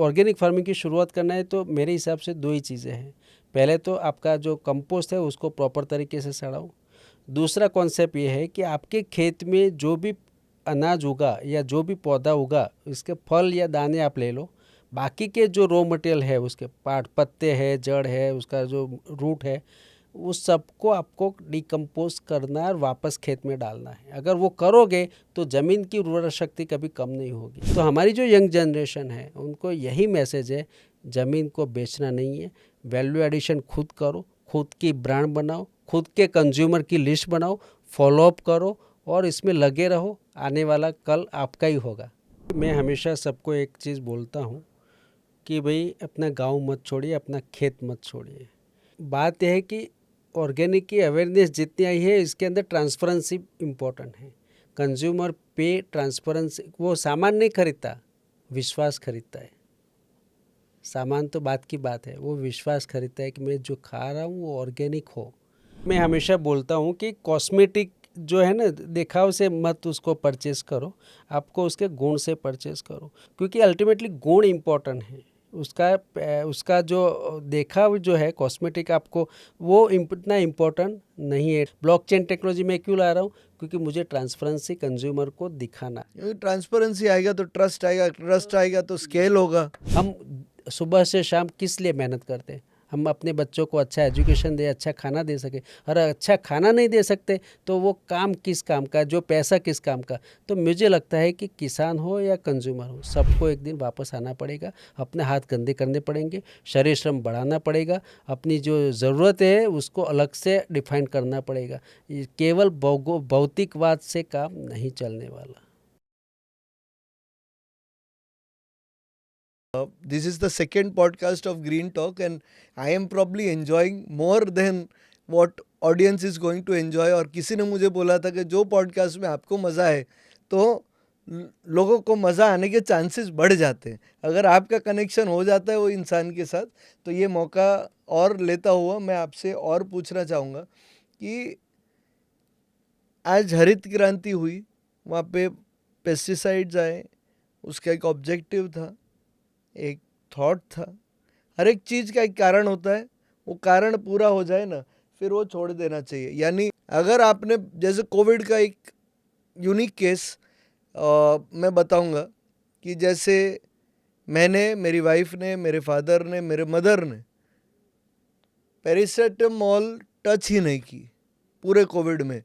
Organic farming की शुरुआत करना है तो मेरे हिसाब से दो ही चीज़ें हैं। पहले तो आपका जो कंपोस्ट है उसको प्रॉपर तरीके से सड़ाओ। दूसरा कॉन्सेप्ट ये है कि आपके खेत में जो भी अनाज उगा या जो भी पौधा उगा, इसके फल या दाने आप ले लो, बाकी के जो रॉ मटेरियल है, उसके पार्ट, पत्ते है, जड़ है, उसका जो रूट है, उस सबको आपको डिकम्पोज करना और वापस खेत में डालना है। अगर वो करोगे तो ज़मीन की उर्वरक शक्ति कभी कम नहीं होगी। तो हमारी जो यंग जनरेशन है उनको यही मैसेज है, ज़मीन को बेचना नहीं है, वैल्यू एडिशन खुद करो, खुद की ब्रांड बनाओ, खुद के कंज्यूमर की लिस्ट बनाओ, फॉलोअप करो और इसमें लगे रहो। आने वाला कल आपका ही होगा। मैं हमेशा सबको एक चीज़ बोलता हूँ कि भाई अपना गांव मत छोड़िए, अपना खेत मत छोड़िए। बात यह है कि ऑर्गेनिक की अवेयरनेस जितनी आई है, इसके अंदर ट्रांसपेरेंसी इम्पोर्टेंट है। कंज्यूमर पे ट्रांसपेरेंसी, वो सामान नहीं खरीदता, विश्वास खरीदता है। सामान तो बात की बात है, वो विश्वास खरीदता है कि मैं जो खा रहा हूँ वो ऑर्गेनिक हो। मैं हमेशा बोलता हूँ कि कॉस्मेटिक जो है ना, दिखाव से मत उसको परचेस करो, आपको उसके गुण से परचेस करो, क्योंकि अल्टीमेटली गुण इम्पोर्टेंट है। उसका जो देखाव जो है कॉस्मेटिक, आपको वो इतना इम्पोर्टेंट नहीं है। ब्लॉकचेन टेक्नोलॉजी में क्यों ला रहा हूँ? क्योंकि मुझे ट्रांसपेरेंसी कंज्यूमर को दिखाना। ट्रांसपेरेंसी आएगा तो ट्रस्ट आएगा, ट्रस्ट आएगा तो स्केल होगा। हम सुबह से शाम किस लिए मेहनत करते हैं? हम अपने बच्चों को अच्छा एजुकेशन दे, अच्छा खाना दे सके। और अच्छा खाना नहीं दे सकते तो वो काम किस काम का, जो पैसा किस काम का? तो मुझे लगता है कि किसान हो या कंज्यूमर हो, सबको एक दिन वापस आना पड़ेगा, अपने हाथ गंदे करने पड़ेंगे, शरीर श्रम बढ़ाना पड़ेगा, अपनी जो ज़रूरत है उसको अलग से डिफाइन करना पड़ेगा। ये केवल भौतिकवाद से काम नहीं चलने वाला। This is the second podcast of Green Talk and I am probably enjoying more than what audience is going to enjoy. और किसी ने मुझे बोला था कि जो पॉडकास्ट में आपको मज़ा आए तो लोगों को मज़ा आने के चांसेस बढ़ जाते हैं। अगर आपका कनेक्शन हो जाता है वो इंसान के साथ, तो ये मौका और लेता हुआ मैं आपसे और पूछना चाहूँगा कि आज हरित क्रांति हुई, वहाँ पे पेस्टिसाइड्स आए, उसका एक ऑब्जेक्टिव था, एक थॉट था। हर एक चीज़ का एक कारण होता है, वो कारण पूरा हो जाए ना, फिर वो छोड़ देना चाहिए। यानी अगर आपने, जैसे कोविड का एक यूनिक केस मैं बताऊंगा कि जैसे मैंने, मेरी वाइफ ने, मेरे फादर ने, मेरे मदर ने पैरासीटामोल टच ही नहीं की पूरे कोविड में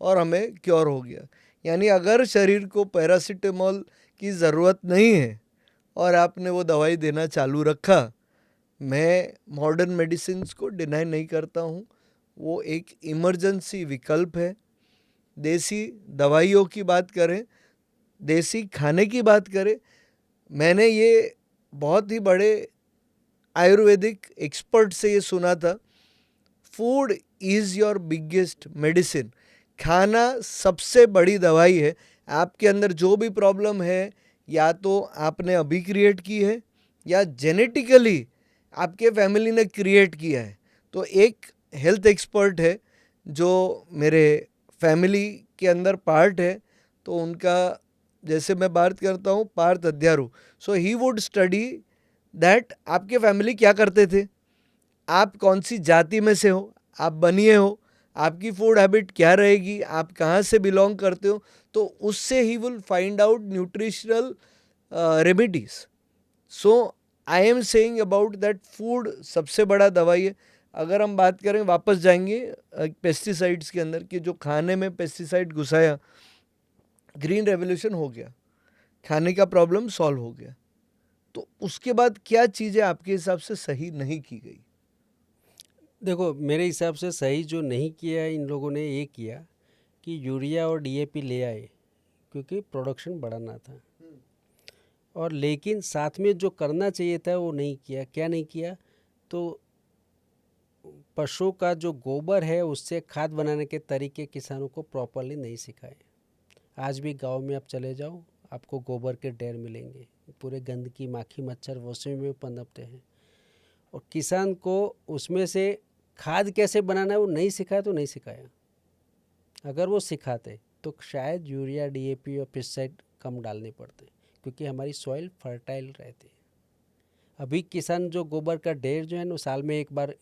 और हमें क्योर हो गया। यानी अगर शरीर को पैरासीटामोल की ज़रूरत नहीं है और आपने वो दवाई देना चालू रखा, मैं मॉडर्न मेडिसिन्स को डिनाई नहीं करता हूँ, वो एक इमरजेंसी विकल्प है। देसी दवाइयों की बात करें, देसी खाने की बात करें, मैंने ये बहुत ही बड़े आयुर्वेदिक एक्सपर्ट से ये सुना था, food is your biggest medicine. खाना सबसे बड़ी दवाई है। आपके अंदर जो भी प्रॉब्लम है, या तो आपने अभी क्रिएट की है या जेनेटिकली आपके फैमिली ने क्रिएट किया है। तो एक हेल्थ एक्सपर्ट है जो मेरे फैमिली के अंदर पार्ट है, तो उनका, जैसे मैं बात करता हूँ, पार्थ अध्यारू, सो ही वुड स्टडी दैट आपके फैमिली क्या करते थे, आप कौन सी जाति में से हो, आप बनिए हो, आपकी फूड हैबिट क्या रहेगी, आप कहाँ से बिलोंग करते हो, तो उससे he will find out nutritional remedies. So I am saying about that food सबसे बड़ा दवाई है। अगर हम बात करें, वापस जाएंगे पेस्टिसाइड्स के अंदर, कि जो खाने में पेस्टिसाइड घुसाया, ग्रीन रेवोल्यूशन हो गया, खाने का प्रॉब्लम सॉल्व हो गया, तो उसके बाद क्या चीज़ें आपके हिसाब से सही नहीं की गई? देखो, मेरे हिसाब से सही जो नहीं किया इन लोगों ने ये किया कि यूरिया और डीएपी ले आए क्योंकि प्रोडक्शन बढ़ाना था, और लेकिन साथ में जो करना चाहिए था वो नहीं किया। क्या नहीं किया? तो पशु का जो गोबर है उससे खाद बनाने के तरीके किसानों को प्रॉपरली नहीं सिखाए। आज भी गांव में आप चले जाओ, आपको गोबर के ढेर मिलेंगे, पूरे गंदगी, माखी, मच्छर उसी में पनपते हैं, और किसान को उसमें से खाद कैसे बनाना है वो नहीं सिखाया तो नहीं सिखाया। अगर वो सिखाते तो शायद यूरिया, डीएपी और पेस्टिसाइड कम डालने पड़ते, क्योंकि हमारी सॉइल फर्टाइल रहती है। अभी किसान जो गोबर का ढेर जो है ना साल में एक बार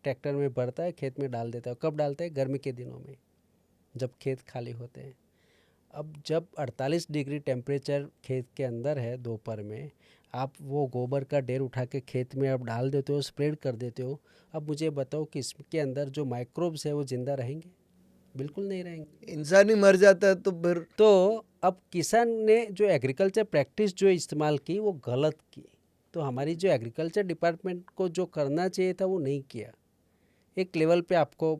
ट्रैक्टर में भरता है, खेत में डाल देता है। कब डालता है? गर्मी के दिनों में, जब खेत खाली होते हैं। अब जब 48 डिग्री टेम्परेचर खेत के अंदर है दोपहर में, आप वो गोबर का ढेर उठा के खेत में आप डाल देते हो, स्प्रेड कर देते हो। अब मुझे बताओ कि इसके अंदर जो माइक्रोब्स है वो जिंदा रहेंगे? बिल्कुल नहीं रहेंगे। इंसान ही मर जाता है तो फिर तो अब किसान ने जो एग्रीकल्चर प्रैक्टिस जो इस्तेमाल की वो गलत की। तो हमारी जो एग्रीकल्चर डिपार्टमेंट को जो करना चाहिए था वो नहीं किया। एक लेवल पे आपको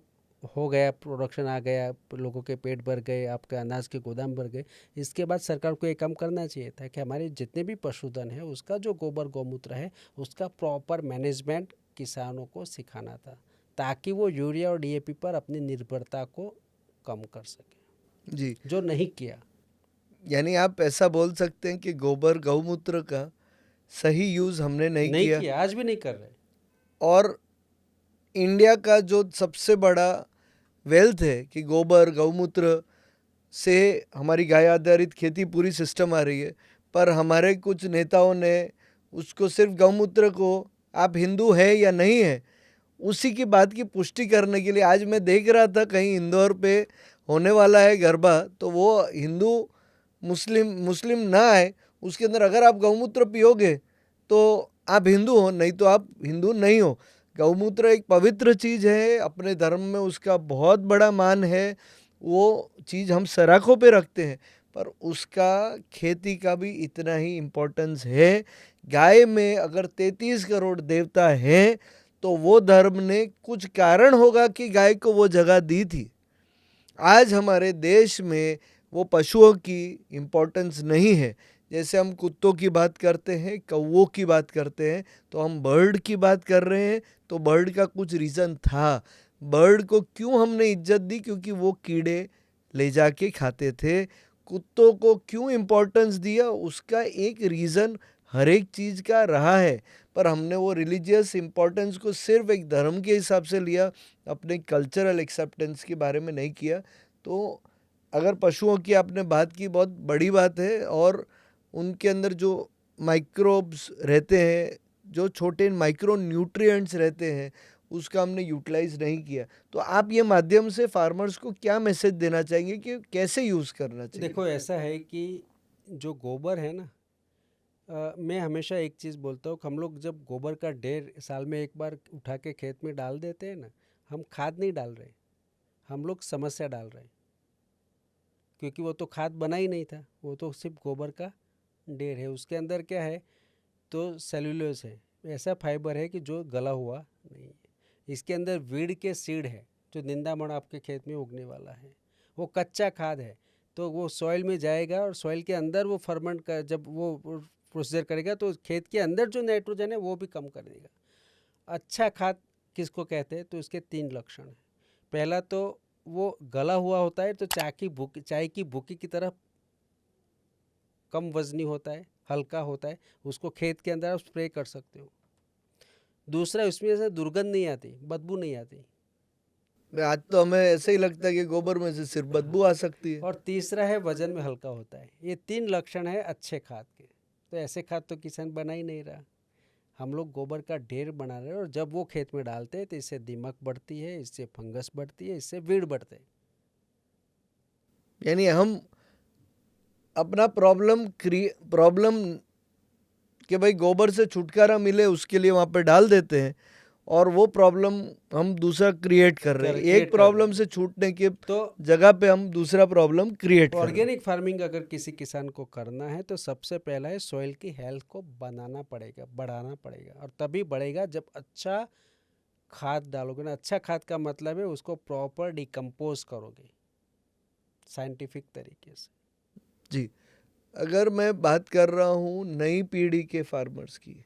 हो गया, प्रोडक्शन आ गया, लोगों के पेट भर गए, आपके अनाज के गोदाम भर गए। इसके बाद सरकार को ये काम करना चाहिए था कि हमारे जितने भी पशुधन है उसका जो गोबर गौमूत्र है उसका प्रॉपर मैनेजमेंट किसानों को सिखाना था, ताकि वो यूरिया और डीएपी पर अपनी निर्भरता को कम कर सके, जी, जो नहीं किया। यानी आप ऐसा बोल सकते हैं कि गोबर गौमूत्र का सही यूज़ हमने नहीं नहीं किया। किया, आज भी नहीं कर रहे। और इंडिया का जो सबसे बड़ा वेल्थ है कि गोबर गौमूत्र से हमारी गाय आधारित खेती पूरी सिस्टम आ रही है, पर हमारे कुछ नेताओं ने उसको सिर्फ गौमूत्र को आप हिंदू है या नहीं है उसी की बात की पुष्टि करने के लिए, आज मैं देख रहा था कहीं इंदौर पे होने वाला है गरबा, तो वो हिंदू मुस्लिम मुस्लिम ना आए, उसके अंदर अगर आप गौमूत्र पियोगे तो आप हिंदू हो, नहीं तो आप हिंदू नहीं हो। गौमूत्र एक पवित्र चीज़ है, अपने धर्म में उसका बहुत बड़ा मान है, वो चीज़ हम सराखों पे रखते हैं, पर उसका खेती का भी इतना ही इम्पोर्टेंस है। गाय में अगर 33 करोड़ देवता हैं तो वो धर्म ने कुछ कारण होगा कि गाय को वो जगह दी थी। आज हमारे देश में वो पशुओं की इम्पोर्टेंस नहीं है। जैसे हम कुत्तों की बात करते हैं, कौवों की बात करते हैं, तो हम बर्ड की बात कर रहे हैं, तो बर्ड का कुछ रीज़न था। बर्ड को क्यों हमने इज्जत दी? क्योंकि वो कीड़े ले जाके खाते थे। कुत्तों को क्यों इम्पोर्टेंस दिया? उसका एक रीज़न हर एक चीज़ का रहा है, पर हमने वो रिलीजियस इम्पोर्टेंस को सिर्फ एक धर्म के हिसाब से लिया, अपने कल्चरल एक्सेप्टेंस के बारे में नहीं किया। तो अगर पशुओं की आपने बात की, बहुत बड़ी बात है, और उनके अंदर जो माइक्रोब्स रहते हैं, जो छोटे माइक्रो न्यूट्रिएंट्स रहते हैं, उसका हमने यूटिलाइज नहीं किया। तो आप ये माध्यम से फार्मर्स को क्या मैसेज देना चाहेंगे कि कैसे यूज़ करना चाहिए? देखो ऐसा है कि जो गोबर है ना, मैं हमेशा एक चीज़ बोलता हूँ कि हम लोग जब गोबर का ढेर साल में एक बार उठा के खेत में डाल देते हैं ना, हम खाद नहीं डाल रहे, हम लोग समस्या डाल रहे हैं। क्योंकि वो तो खाद बना ही नहीं था, वो तो सिर्फ गोबर का ढेर है। उसके अंदर क्या है? तो सेल्यूलोज है, ऐसा फाइबर है कि जो गला हुआ नहीं है। इसके अंदर वीड के सीड है, जो निंदामण आपके खेत में उगने वाला है। वो कच्चा खाद है, तो वो सॉइल में जाएगा और सॉइल के अंदर वो फर्मेंट कर, जब वो प्रोसीजर करेगा तो खेत के अंदर जो नाइट्रोजन है वो भी कम कर देगा। अच्छा खाद किसको कहते हैं? तो इसके 3 लक्षण हैं। पहला तो वो गला हुआ होता है, तो चाय की भूकी की तरह कम वजनी होता है, हल्का होता है, उसको खेत के अंदर आप स्प्रे कर सकते हो। दूसरा, उसमें से दुर्गंध नहीं आती, बदबू नहीं आती। आज तो हमें ऐसे ही लगता है कि गोबर में से सिर्फ बदबू आ सकती है। और तीसरा है वजन में हल्का होता है। ये 3 लक्षण है अच्छे खाद के। तो ऐसे खाद तो किसान बना ही नहीं रहा। हम लोग गोबर का ढेर बना रहे हैं, और जब वो खेत में डालते हैं तो इससे दीमक बढ़ती है, इससे फंगस बढ़ती है, इससे वीड बढ़ते हैं। यानी हम अपना प्रॉब्लम कि भाई गोबर से छुटकारा मिले उसके लिए वहाँ पे डाल देते हैं, और वो प्रॉब्लम हम दूसरा क्रिएट कर रहे हैं। क्रिएट एक कर रहे प्रॉब्लम हैं। से छूटने के तो जगह पे हम दूसरा प्रॉब्लम क्रिएट कर रहे हैं। ऑर्गेनिक फार्मिंग अगर किसी किसान को करना है तो सबसे पहला है सॉइल की हेल्थ को बनाना पड़ेगा, बढ़ाना पड़ेगा। और तभी बढ़ेगा जब अच्छा खाद डालोगे ना। अच्छा खाद का मतलब है उसको प्रॉपर डिकम्पोज करोगे साइंटिफिक तरीके से। जी, अगर मैं बात कर रहा हूँ नई पीढ़ी के फार्मर्स की,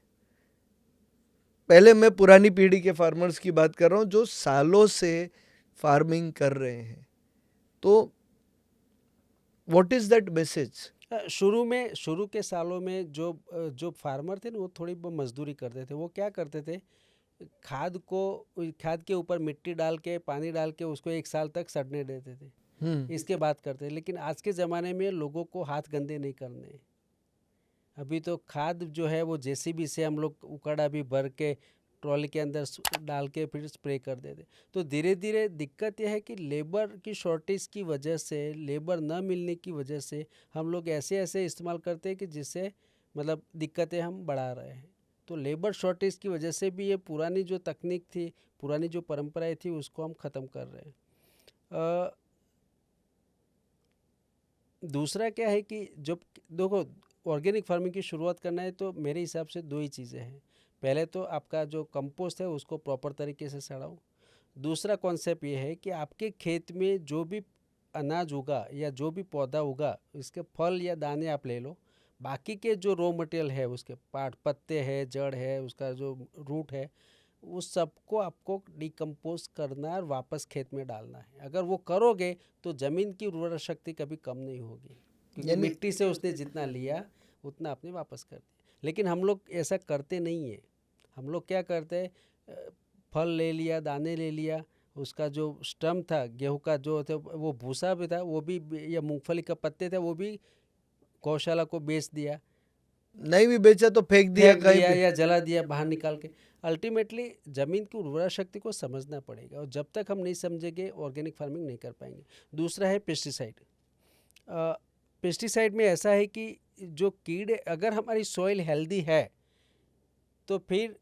पहले मैं पुरानी पीढ़ी के फार्मर्स की बात कर रहा हूँ जो सालों से फार्मिंग कर रहे हैं, तो व्हाट इज़ दैट मैसेज? शुरू के सालों में जो फार्मर थे ना, वो थोड़ी बहुत मजदूरी करते थे। वो क्या करते थे? खाद के ऊपर मिट्टी डाल के, पानी डाल के उसको 1 साल तक सड़ने देते थे। इसके बाद करते हैं। लेकिन आज के ज़माने में लोगों को हाथ गंदे नहीं करने हैं। अभी तो खाद जो है वो जेसीबी से हम लोग उकड़ा भी भर के ट्रॉली के अंदर डाल के फिर स्प्रे कर देते। तो धीरे धीरे दिक्कत यह है कि लेबर की शॉर्टेज की वजह से, लेबर न मिलने की वजह से हम लोग ऐसे ऐसे इस्तेमाल करते हैं कि जिससे मतलब दिक्कतें हम बढ़ा रहे हैं। तो लेबर शॉर्टेज की वजह से भी ये पुरानी जो तकनीक थी, पुरानी जो परंपराएं थी, उसको हम ख़त्म कर रहे हैं। दूसरा क्या है कि जब देखो ऑर्गेनिक फार्मिंग की शुरुआत करना है तो मेरे हिसाब से दो ही चीज़ें हैं। पहले तो आपका जो कंपोस्ट है उसको प्रॉपर तरीके से सड़ाओ। दूसरा कॉन्सेप्ट ये है कि आपके खेत में जो भी अनाज उगा या जो भी पौधा उगा, इसके फल या दाने आप ले लो, बाकी के जो रॉ मटेरियल है, उसके पार्ट, पत्ते है, जड़ है, उसका जो रूट है, उस सबको आपको डिकम्पोज करना और वापस खेत में डालना है। अगर वो करोगे तो ज़मीन की उर्वरा शक्ति कभी कम नहीं होगी, क्योंकि यानी मिट्टी से उसने जितना लिया उतना आपने वापस कर दिया। लेकिन हम लोग ऐसा करते नहीं है। हम लोग क्या करते हैं, फल ले लिया, दाने ले लिया, उसका जो स्टम था गेहूं का जो था वो भूसा भी था वो भी, या मूंगफली का पत्ते थे वो भी गौशाला को बेच दिया, नहीं भी बेचा तो फेंक दिया फेंक कहीं दिया पे। या जला दिया बाहर निकाल के। अल्टीमेटली ज़मीन की उर्वरा शक्ति को समझना पड़ेगा, और जब तक हम नहीं समझेंगे ऑर्गेनिक फार्मिंग नहीं कर पाएंगे। दूसरा है पेस्टिसाइड। पेस्टिसाइड में ऐसा है कि जो कीड़े, अगर हमारी सॉइल हेल्दी है तो फिर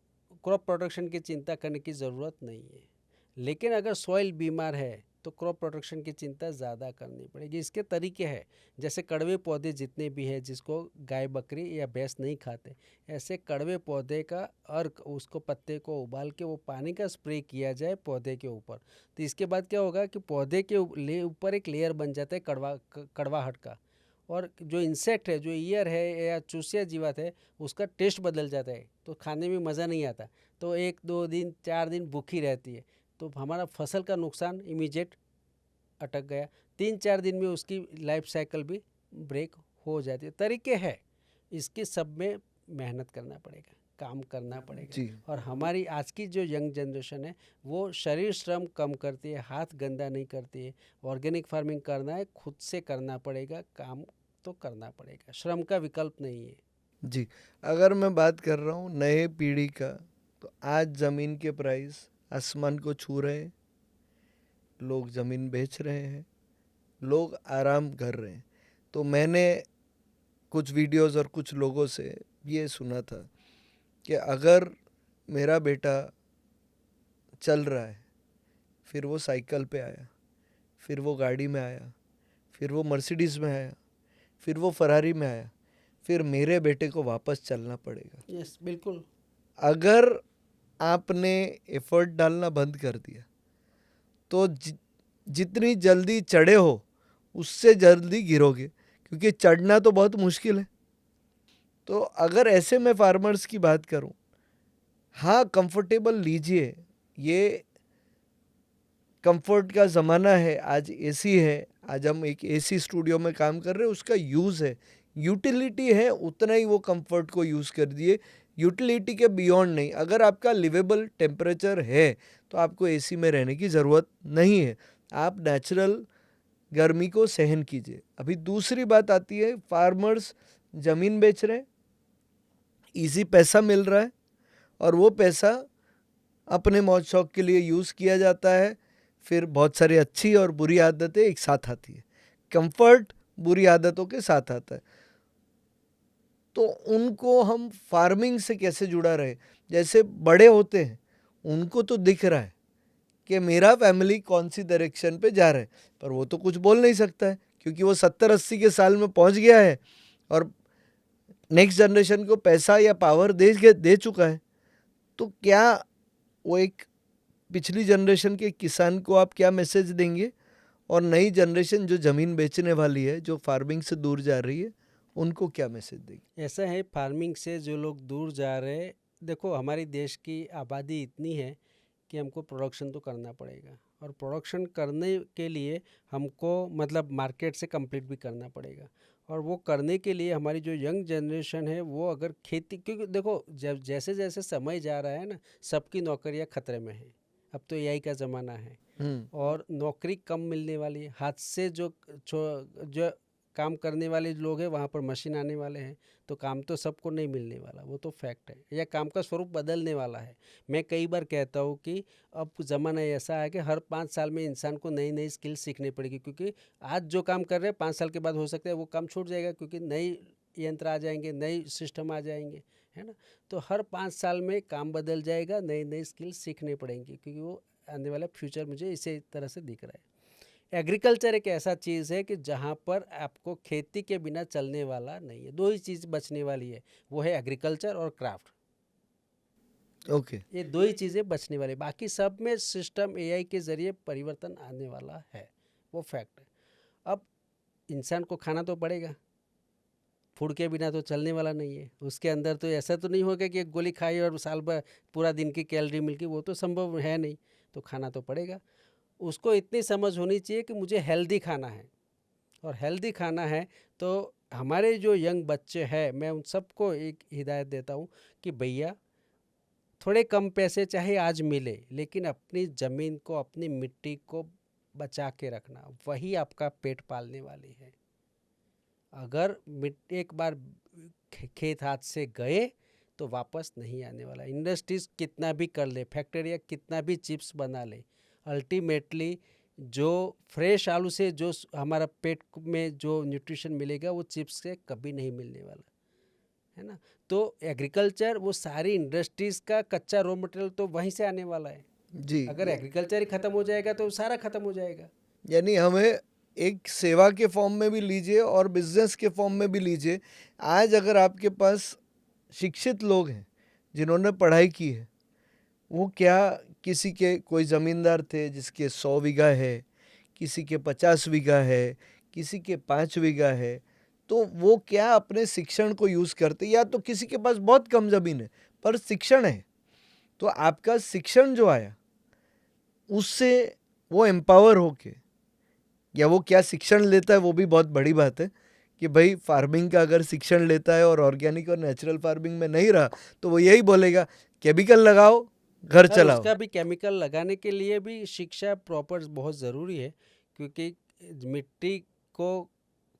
क्रॉप प्रोडक्शन की चिंता करने की ज़रूरत नहीं है। लेकिन अगर सॉइल बीमार है तो क्रॉप प्रोडक्शन की चिंता ज़्यादा करनी पड़ेगी। इसके तरीके हैं, जैसे कड़वे पौधे जितने भी हैं जिसको गाय बकरी या भैंस नहीं खाते, ऐसे कड़वे पौधे का अर्क, उसको पत्ते को उबाल के वो पानी का स्प्रे किया जाए पौधे के ऊपर। तो इसके बाद क्या होगा कि पौधे के ऊपर एक लेयर बन जाता है कड़वाहट का, और जो इंसेक्ट है, जो ईयर है या चूसिया जीवात है, उसका टेस्ट बदल जाता है, तो खाने में मज़ा नहीं आता। तो 1-2 दिन 4 दिन भूखी रहती है, तो हमारा फसल का नुकसान इमीडिएट अटक गया। 3-4 दिन में उसकी लाइफ साइकिल भी ब्रेक हो जाती है। तरीके है, इसके सब में मेहनत करना पड़ेगा, काम करना पड़ेगा। जी। और हमारी आज की जो यंग जनरेशन है वो शरीर श्रम कम करती है, हाथ गंदा नहीं करती है। ऑर्गेनिक फार्मिंग करना है, खुद से करना पड़ेगा, काम तो करना पड़ेगा, श्रम का विकल्प नहीं है। जी, अगर मैं बात कर रहा हूँ नए पीढ़ी का, तो आज ज़मीन के प्राइस आसमान को छू रहे हैं। लोग ज़मीन बेच रहे हैं, लोग आराम कर रहे हैं। तो मैंने कुछ वीडियोस और कुछ लोगों से ये सुना था कि अगर मेरा बेटा चल रहा है, फिर वो साइकिल पे आया, फिर वो गाड़ी में आया, फिर वो मर्सिडीज़ में आया, फिर वो फरारी में आया, फिर मेरे बेटे को वापस चलना पड़ेगा। यस, बिल्कुल। अगर आपने एफर्ट डालना बंद कर दिया तो जितनी जल्दी चढ़े हो उससे जल्दी गिरोगे, क्योंकि चढ़ना तो बहुत मुश्किल है। तो अगर ऐसे में फार्मर्स की बात करूं, हाँ कंफर्टेबल लीजिए, ये कंफर्ट का ज़माना है। आज एसी है, आज हम एक एसी स्टूडियो में काम कर रहे हैं, उसका यूज़ है, यूटिलिटी है, उतना ही वो कंफर्ट को यूज़ कर दिए, यूटिलिटी के बियॉन्ड नहीं। अगर आपका लिवेबल टेम्परेचर है तो आपको एसी में रहने की ज़रूरत नहीं है, आप नेचुरल गर्मी को सहन कीजिए। अभी दूसरी बात आती है, फार्मर्स ज़मीन बेच रहे हैं, ईजी पैसा मिल रहा है, और वो पैसा अपने मौज शौक के लिए यूज़ किया जाता है। फिर बहुत सारी अच्छी और बुरी आदतें एक साथ आती है, कंफर्ट बुरी आदतों के साथ आता है। तो उनको हम फार्मिंग से कैसे जुड़ा रहे? जैसे बड़े होते हैं उनको तो दिख रहा है कि मेरा फैमिली कौन सी डायरेक्शन पे जा रहा है, पर वो तो कुछ बोल नहीं सकता है, क्योंकि वो 70-80 के साल में पहुंच गया है और नेक्स्ट जनरेशन को पैसा या पावर दे चुका है। तो क्या वो एक पिछली जनरेशन के किसान को आप क्या मैसेज देंगे, और नई जनरेशन जो ज़मीन बेचने वाली है, जो फार्मिंग से दूर जा रही है, उनको क्या मैसेज देंगे? ऐसा है, फार्मिंग से जो लोग दूर जा रहे हैं, देखो हमारी देश की आबादी इतनी है कि हमको प्रोडक्शन तो करना पड़ेगा, और प्रोडक्शन करने के लिए हमको मतलब मार्केट से कम्पीट भी करना पड़ेगा। और वो करने के लिए हमारी जो यंग जनरेशन है वो अगर खेती, क्योंकि देखो जब जैसे जैसे समय जा रहा है ना, सबकी नौकरियां खतरे में है। अब तो एआई का ज़माना है और नौकरी कम मिलने वाली है। हाथ से जो काम करने वाले लोग हैं वहाँ पर मशीन आने वाले हैं, तो काम तो सबको नहीं मिलने वाला, वो तो फैक्ट है, या काम का स्वरूप बदलने वाला है। मैं कई बार कहता हूँ कि अब ज़माना ऐसा है कि हर 5 साल में इंसान को नई नई स्किल सीखनी पड़ेगी, क्योंकि आज जो काम कर रहे हैं 5 साल के बाद हो सकता है वो काम छूट जाएगा, क्योंकि नई यंत्र आ जाएंगे, नई सिस्टम आ जाएंगे, है ना। तो हर 5 साल में काम बदल जाएगा, नई नई स्किल सीखने पड़ेंगी, क्योंकि वो आने वाला फ्यूचर मुझे इसी तरह से दिख रहा है। एग्रीकल्चर एक ऐसा चीज़ है कि जहाँ पर आपको खेती के बिना चलने वाला नहीं है। दो ही चीज़ बचने वाली है, वो है एग्रीकल्चर और क्राफ्ट। ओके। ये दो ही चीज़ें बचने वाली, बाकी सब में सिस्टम एआई के ज़रिए परिवर्तन आने वाला है, वो फैक्ट है। अब इंसान को खाना तो पड़ेगा, फूड के बिना तो चलने वाला नहीं है। उसके अंदर तो ऐसा तो नहीं होगा कि एक गोली खाई और साल भर पूरा दिन की कैलोरी मिल गई, वो तो संभव है नहीं। तो खाना तो पड़ेगा। उसको इतनी समझ होनी चाहिए कि मुझे हेल्दी खाना है, और हेल्दी खाना है तो हमारे जो यंग बच्चे हैं, मैं उन सबको एक हिदायत देता हूँ कि भैया थोड़े कम पैसे चाहे आज मिले, लेकिन अपनी ज़मीन को, अपनी मिट्टी को बचा के रखना, वही आपका पेट पालने वाली है। अगर मिट्टी एक बार खेत हाथ से गए तो वापस नहीं आने वाला। इंडस्ट्रीज कितना भी कर ले, फैक्ट्रियाँ कितना भी चिप्स बना ले, अल्टीमेटली जो फ्रेश आलू से जो हमारा पेट में जो न्यूट्रिशन मिलेगा वो चिप्स से कभी नहीं मिलने वाला, है ना। तो एग्रीकल्चर, वो सारी इंडस्ट्रीज़ का कच्चा रॉ मटेरियल तो वहीं से आने वाला है। जी। अगर एग्रीकल्चर ही ख़त्म हो जाएगा तो सारा ख़त्म हो जाएगा। यानी हमें एक सेवा के फॉर्म में भी लीजिए और बिजनेस के फॉर्म में भी लीजिए। आज अगर आपके पास शिक्षित लोग हैं जिन्होंने पढ़ाई की है, वो क्या, किसी के कोई ज़मींदार थे जिसके 100 बीघा है, किसी के 50 बीघा है, किसी के 5 बीघा है, तो वो क्या अपने शिक्षण को यूज़ करते, या तो किसी के पास बहुत कम ज़मीन है पर शिक्षण है, तो आपका शिक्षण जो आया उससे वो एम्पावर होके, या वो क्या शिक्षण लेता है वो भी बहुत बड़ी बात है कि भाई फार्मिंग का अगर शिक्षण लेता है और ऑर्गेनिक और नेचुरल फार्मिंग में नहीं रहा तो वो यही बोलेगा केमिकल लगाओ, घर और चलाओ। उसका भी केमिकल लगाने के लिए भी शिक्षा प्रॉपर बहुत ज़रूरी है, क्योंकि मिट्टी को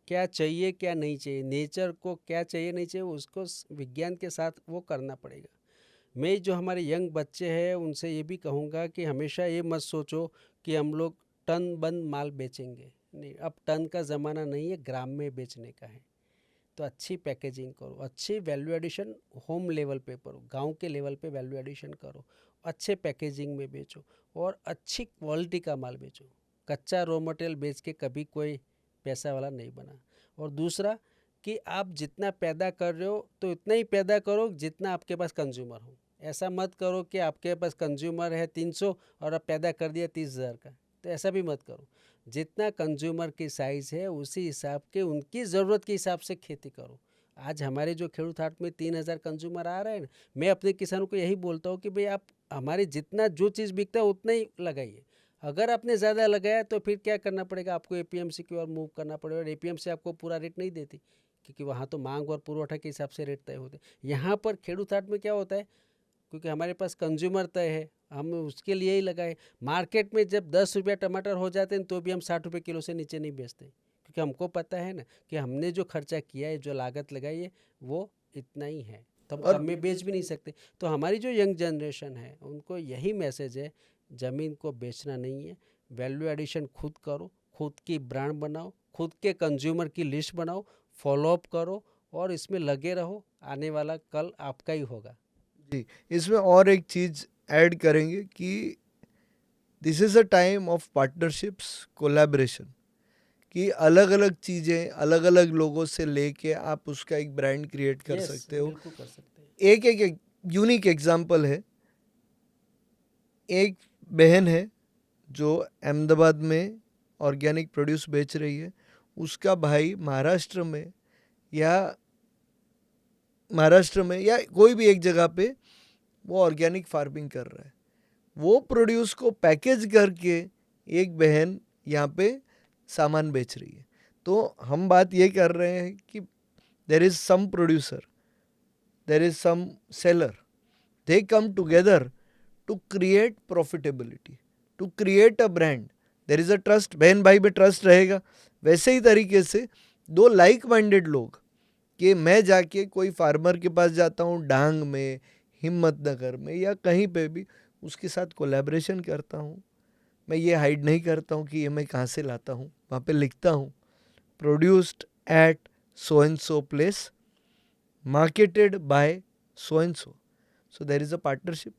क्या चाहिए क्या नहीं चाहिए, नेचर को क्या चाहिए नहीं चाहिए, उसको विज्ञान के साथ वो करना पड़ेगा। मैं जो हमारे यंग बच्चे हैं उनसे ये भी कहूँगा कि हमेशा ये मत सोचो कि हम लोग टन बंद माल बेचेंगे। नहीं, अब टन का ज़माना नहीं है, ग्राम में बेचने का है। तो अच्छी पैकेजिंग करो, अच्छी वैल्यू एडिशन होम लेवल पे करो, गांव के लेवल पे वैल्यू एडिशन करो, अच्छे पैकेजिंग में बेचो और अच्छी क्वालिटी का माल बेचो। कच्चा रॉ मटेरियल बेच के कभी कोई पैसा वाला नहीं बना। और दूसरा कि आप जितना पैदा कर रहे हो तो इतना ही पैदा करो जितना आपके पास कंज्यूमर हो। ऐसा मत करो कि आपके पास कंज्यूमर है 300 और अब पैदा कर दिया 30,000 का, तो ऐसा भी मत करो। जितना कंज्यूमर की साइज़ है उसी हिसाब के, उनकी ज़रूरत के हिसाब से खेती करो। आज हमारे जो खेड़ूत हाट में 3,000 कंज्यूमर आ रहे हैं ना, मैं अपने किसानों को यही बोलता हूँ कि भाई आप हमारे जितना जो चीज़ बिकता है उतना ही लगाइए। अगर आपने ज़्यादा लगाया तो फिर क्या करना पड़ेगा, आपको एपीएमसी की ओर मूव करना पड़ेगा, और एपीएमसी आपको पूरा रेट नहीं देती, क्योंकि वहाँ तो मांग और पुरवठा के हिसाब से रेट तय होते हैं। यहाँ पर खेड़ूत हाट में क्या होता है, क्योंकि हमारे पास कंज्यूमर तय है, हम उसके लिए ही लगाए। मार्केट में जब 10 रुपया टमाटर हो जाते हैं तो भी हम 60 रुपये किलो से नीचे नहीं बेचते, क्योंकि हमको पता है ना कि हमने जो खर्चा किया है, जो लागत लगाई है वो इतना ही है, तो हम कम में बेच भी नहीं सकते। तो हमारी जो यंग जनरेशन है उनको यही मैसेज है, ज़मीन को बेचना नहीं है, वैल्यू एडिशन खुद करो, खुद की ब्रांड बनाओ, खुद के कंज्यूमर की लिस्ट बनाओ, फॉलोअप करो और इसमें लगे रहो, आने वाला कल आपका ही होगा। जी, इसमें और एक चीज़ ऐड करेंगे कि this is a time of partnerships, collaboration, कि अलग अलग चीज़ें अलग अलग लोगों से लेके आप उसका एक ब्रांड क्रिएट कर Yes, सकते हो। बिल्कुल कर सकते हैं। एक यूनिक एग्जांपल है, एक बहन है जो अहमदाबाद में ऑर्गेनिक प्रोड्यूस बेच रही है, उसका भाई महाराष्ट्र में या कोई भी एक जगह पे वो ऑर्गेनिक फार्मिंग कर रहा है। वो प्रोड्यूस को पैकेज करके एक बहन यहाँ पे सामान बेच रही है। तो हम बात ये कर रहे हैं कि there is some producer, there is some seller, they come together to create profitability, to create a brand. There is a trust, बहन भाई में ट्रस्ट रहेगा। वैसे ही तरीके से दो लाइक माइंडेड लोग, कि मैं जाके कोई फार्मर के पास जाता हूँ डांग में, हिम्मतनगर में या कहीं पे भी, उसके साथ कोलैबोरेशन करता हूँ। मैं ये हाइड नहीं करता हूँ कि ये मैं कहाँ से लाता हूँ, वहाँ पे लिखता हूँ produced at so and so place, marketed by so and so, so there is a partnership.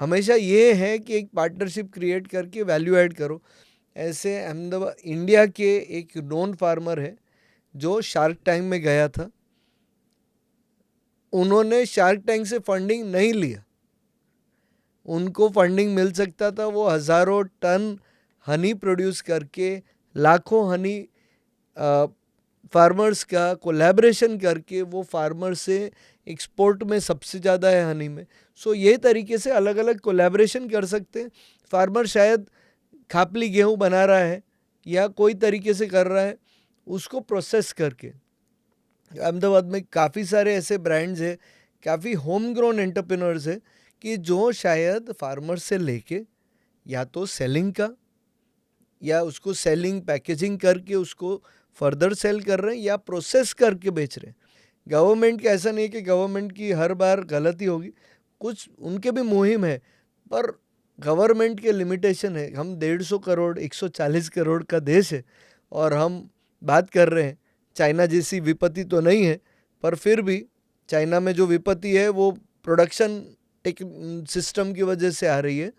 हमेशा ये है कि एक पार्टनरशिप क्रिएट करके वैल्यू ऐड करो। ऐसे अहमदाबाद इंडिया के एक नॉन फार्मर है जो शार्क टैंक में गया था, उन्होंने शार्क टैंक से फंडिंग नहीं लिया, उनको फंडिंग मिल सकता था, वो हज़ारों टन हनी प्रोड्यूस करके, लाखों हनी फार्मर्स का कोलैबोरेशन करके, वो फार्मर से एक्सपोर्ट में सबसे ज़्यादा है हनी में। सो ये तरीके से अलग अलग कोलैबोरेशन कर सकते हैं। फार्मर शायद खापली गेहूँ बना रहा है या कोई तरीके से कर रहा है, उसको प्रोसेस करके। अहमदाबाद में काफ़ी सारे ऐसे ब्रांड्स हैं, काफ़ी होम ग्रोन एंटरप्रेन्योर्स हैं कि जो शायद फार्मर से लेके या तो सेलिंग का, या उसको सेलिंग पैकेजिंग करके उसको फर्दर सेल कर रहे हैं, या प्रोसेस करके बेच रहे हैं। गवर्नमेंट का ऐसा नहीं है कि गवर्नमेंट की हर बार गलती होगी, कुछ उनके भी मुहिम है, पर गवर्नमेंट के लिमिटेशन है। हम 150 करोड़ 140 करोड़ का देश है और हम बात कर रहे हैं, चाइना जैसी विपत्ति तो नहीं है, पर फिर भी चाइना में जो विपत्ति है वो प्रोडक्शन सिस्टम की वजह से आ रही है,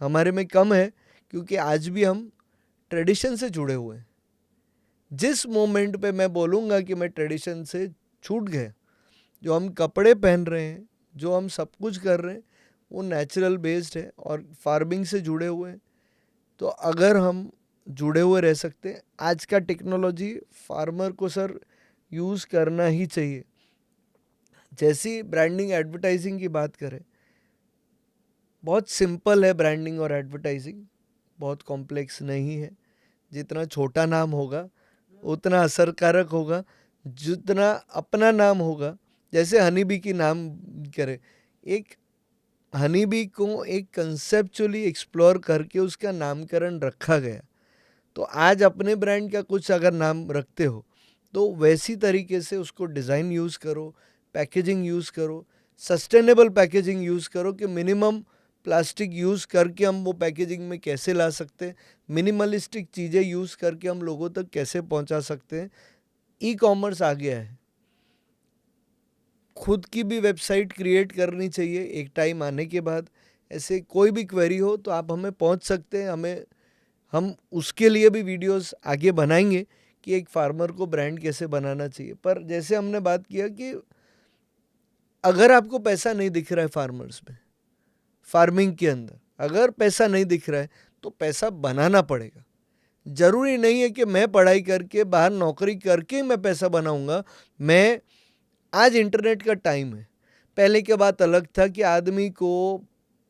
हमारे में कम है क्योंकि आज भी हम ट्रेडिशन से जुड़े हुए हैं। जिस मोमेंट पे मैं बोलूँगा कि मैं ट्रेडिशन से छूट गए, जो हम कपड़े पहन रहे हैं, जो हम सब कुछ कर रहे हैं, वो नेचुरल बेस्ड है और फार्मिंग से जुड़े हुए हैं। तो अगर हम जुड़े हुए रह सकते हैं, आज का टेक्नोलॉजी फार्मर को सर यूज़ करना ही चाहिए। जैसी ब्रांडिंग एडवर्टाइजिंग की बात करें, बहुत सिंपल है ब्रांडिंग और एडवर्टाइजिंग, बहुत कॉम्प्लेक्स नहीं है। जितना छोटा नाम होगा उतना असरकारक होगा, जितना अपना नाम होगा। जैसे हनी बी की नाम करें, एक हनी बी को एक कंसेप्चुअली एक्सप्लोर करके उसका नामकरण रखा गया। तो आज अपने ब्रांड का कुछ अगर नाम रखते हो तो वैसी तरीके से उसको डिज़ाइन यूज़ करो, पैकेजिंग यूज़ करो, सस्टेनेबल पैकेजिंग यूज़ करो कि मिनिमम प्लास्टिक यूज़ करके हम वो पैकेजिंग में कैसे ला सकते हैं, मिनिमलिस्टिक चीज़ें यूज़ करके हम लोगों तक कैसे पहुंचा सकते हैं। ई कॉमर्स आ गया है, खुद की भी वेबसाइट क्रिएट करनी चाहिए एक टाइम आने के बाद। ऐसे कोई भी क्वेरी हो तो आप हमें पहुंच सकते हैं, हम उसके लिए भी वीडियोस आगे बनाएंगे कि एक फार्मर को ब्रांड कैसे बनाना चाहिए। पर जैसे हमने बात किया कि अगर आपको पैसा नहीं दिख रहा है फार्मर्स में, फार्मिंग के अंदर अगर पैसा नहीं दिख रहा है तो पैसा बनाना पड़ेगा। ज़रूरी नहीं है कि मैं पढ़ाई करके बाहर नौकरी करके मैं पैसा बनाऊंगा। मैं आज इंटरनेट का टाइम है, पहले की बात अलग था कि आदमी को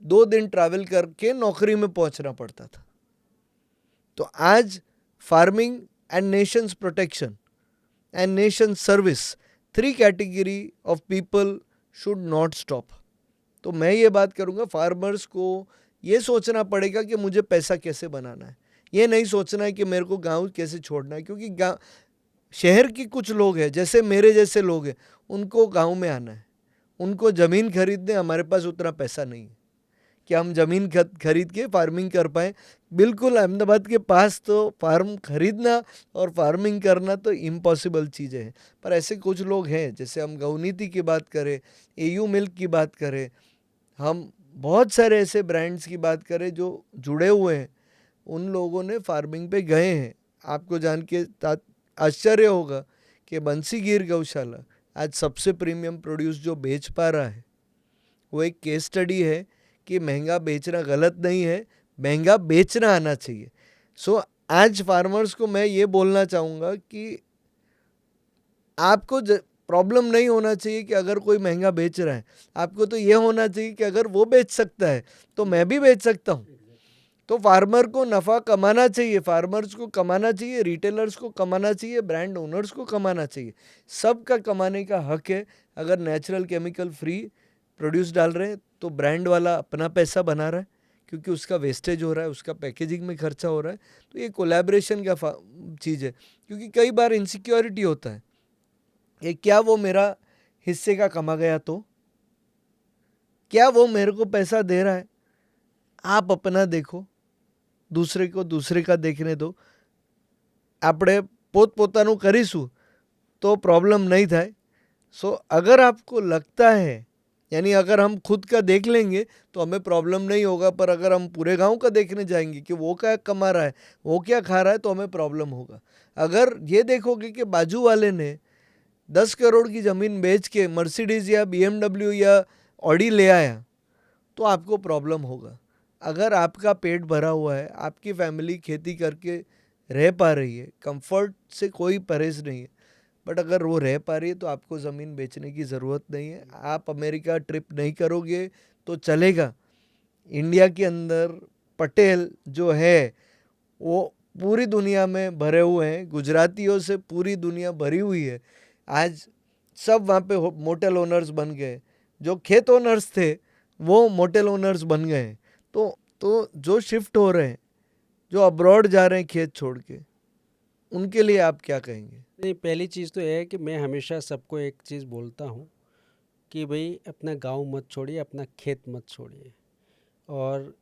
2 दिन ट्रैवल करके नौकरी में पहुंचना पड़ता था। तो आज farming and Nations protection and nation service, 3 category of people should not stop. तो मैं ये बात करूँगा, फार्मर्स को ये सोचना पड़ेगा कि मुझे पैसा कैसे बनाना है। ये नहीं सोचना है कि मेरे को गांव कैसे छोड़ना है, क्योंकि गांव शहर के कुछ लोग हैं, जैसे मेरे जैसे लोग हैं, उनको गांव में आना है, उनको ज़मीन खरीदने, हमारे पास उतना पैसा नहीं है कि हम ज़मीन खरीद के फार्मिंग कर पाएँ। बिल्कुल अहमदाबाद के पास तो फार्म खरीदना और फार्मिंग करना तो इम्पॉसिबल चीज़ें हैं। पर ऐसे कुछ लोग हैं, जैसे हम गौनीति की बात करें, एयू मिल्क की बात करें, हम बहुत सारे ऐसे ब्रांड्स की बात करें जो जुड़े हुए हैं, उन लोगों ने फार्मिंग पे गए हैं। आपको जान के आश्चर्य होगा कि बंसी गिर गौशाला आज सबसे प्रीमियम प्रोड्यूस जो बेच पा रहा है, वो एक केस स्टडी है कि महंगा बेचना गलत नहीं है, महंगा बेचना आना चाहिए। सो आज फार्मर्स को मैं ये बोलना चाहूँगा कि आपको प्रॉब्लम नहीं होना चाहिए कि अगर कोई महंगा बेच रहा है, आपको तो ये होना चाहिए कि अगर वो बेच सकता है तो मैं भी बेच सकता हूँ। तो फार्मर को नफ़ा कमाना चाहिए, फार्मर्स को कमाना चाहिए, रिटेलर्स को कमाना चाहिए, ब्रांड ओनर्स को कमाना चाहिए, सबका कमाने का हक है। अगर नेचुरल केमिकल फ्री प्रोड्यूस डाल रहे हैं तो ब्रांड वाला अपना पैसा बना रहा है, क्योंकि उसका वेस्टेज हो रहा है, उसका पैकेजिंग में खर्चा हो रहा है। तो ये कोलैबोरेशन का चीज़ है, क्योंकि कई बार इनसिक्योरिटी होता है कि क्या वो मेरा हिस्से का कमा गया, तो क्या वो मेरे को पैसा दे रहा है। आप अपना देखो, दूसरे को दूसरे का देखने दो। આપણે પોતપોતાનું કરીશું तो प्रॉब्लम नहीं था। सो अगर आपको लगता है, यानी अगर हम खुद का देख लेंगे तो हमें प्रॉब्लम नहीं होगा, पर अगर हम पूरे गांव का देखने जाएंगे कि वो क्या कमा रहा है, वो क्या खा रहा है, तो हमें प्रॉब्लम होगा। अगर ये देखोगे कि बाजू वाले ने 10 करोड़ की ज़मीन बेच के मर्सिडीज़ या BMW या ऑडी ले आया, तो आपको प्रॉब्लम होगा। अगर आपका पेट भरा हुआ है, आपकी फैमिली खेती करके रह पा रही है, कंफर्ट से कोई परहेज नहीं है, बट अगर वो रह पा रही है तो आपको ज़मीन बेचने की ज़रूरत नहीं है। आप अमेरिका ट्रिप नहीं करोगे तो चलेगा। इंडिया के अंदर पटेल जो है वो पूरी दुनिया में भरे हुए हैं, गुजरातियों से पूरी दुनिया भरी हुई है। आज सब वहाँ पे मोटेल ओनर्स बन गए, जो खेत ओनर्स थे वो मोटेल ओनर्स बन गए हैं। तो जो शिफ्ट हो रहे हैं, जो अब्रॉड जा रहे हैं खेत छोड़ के, उनके लिए आप क्या कहेंगे? नहीं, पहली चीज़ तो यह है कि मैं हमेशा सबको एक चीज़ बोलता हूँ कि भाई अपना गांव मत छोड़िए, अपना खेत मत छोड़िए। और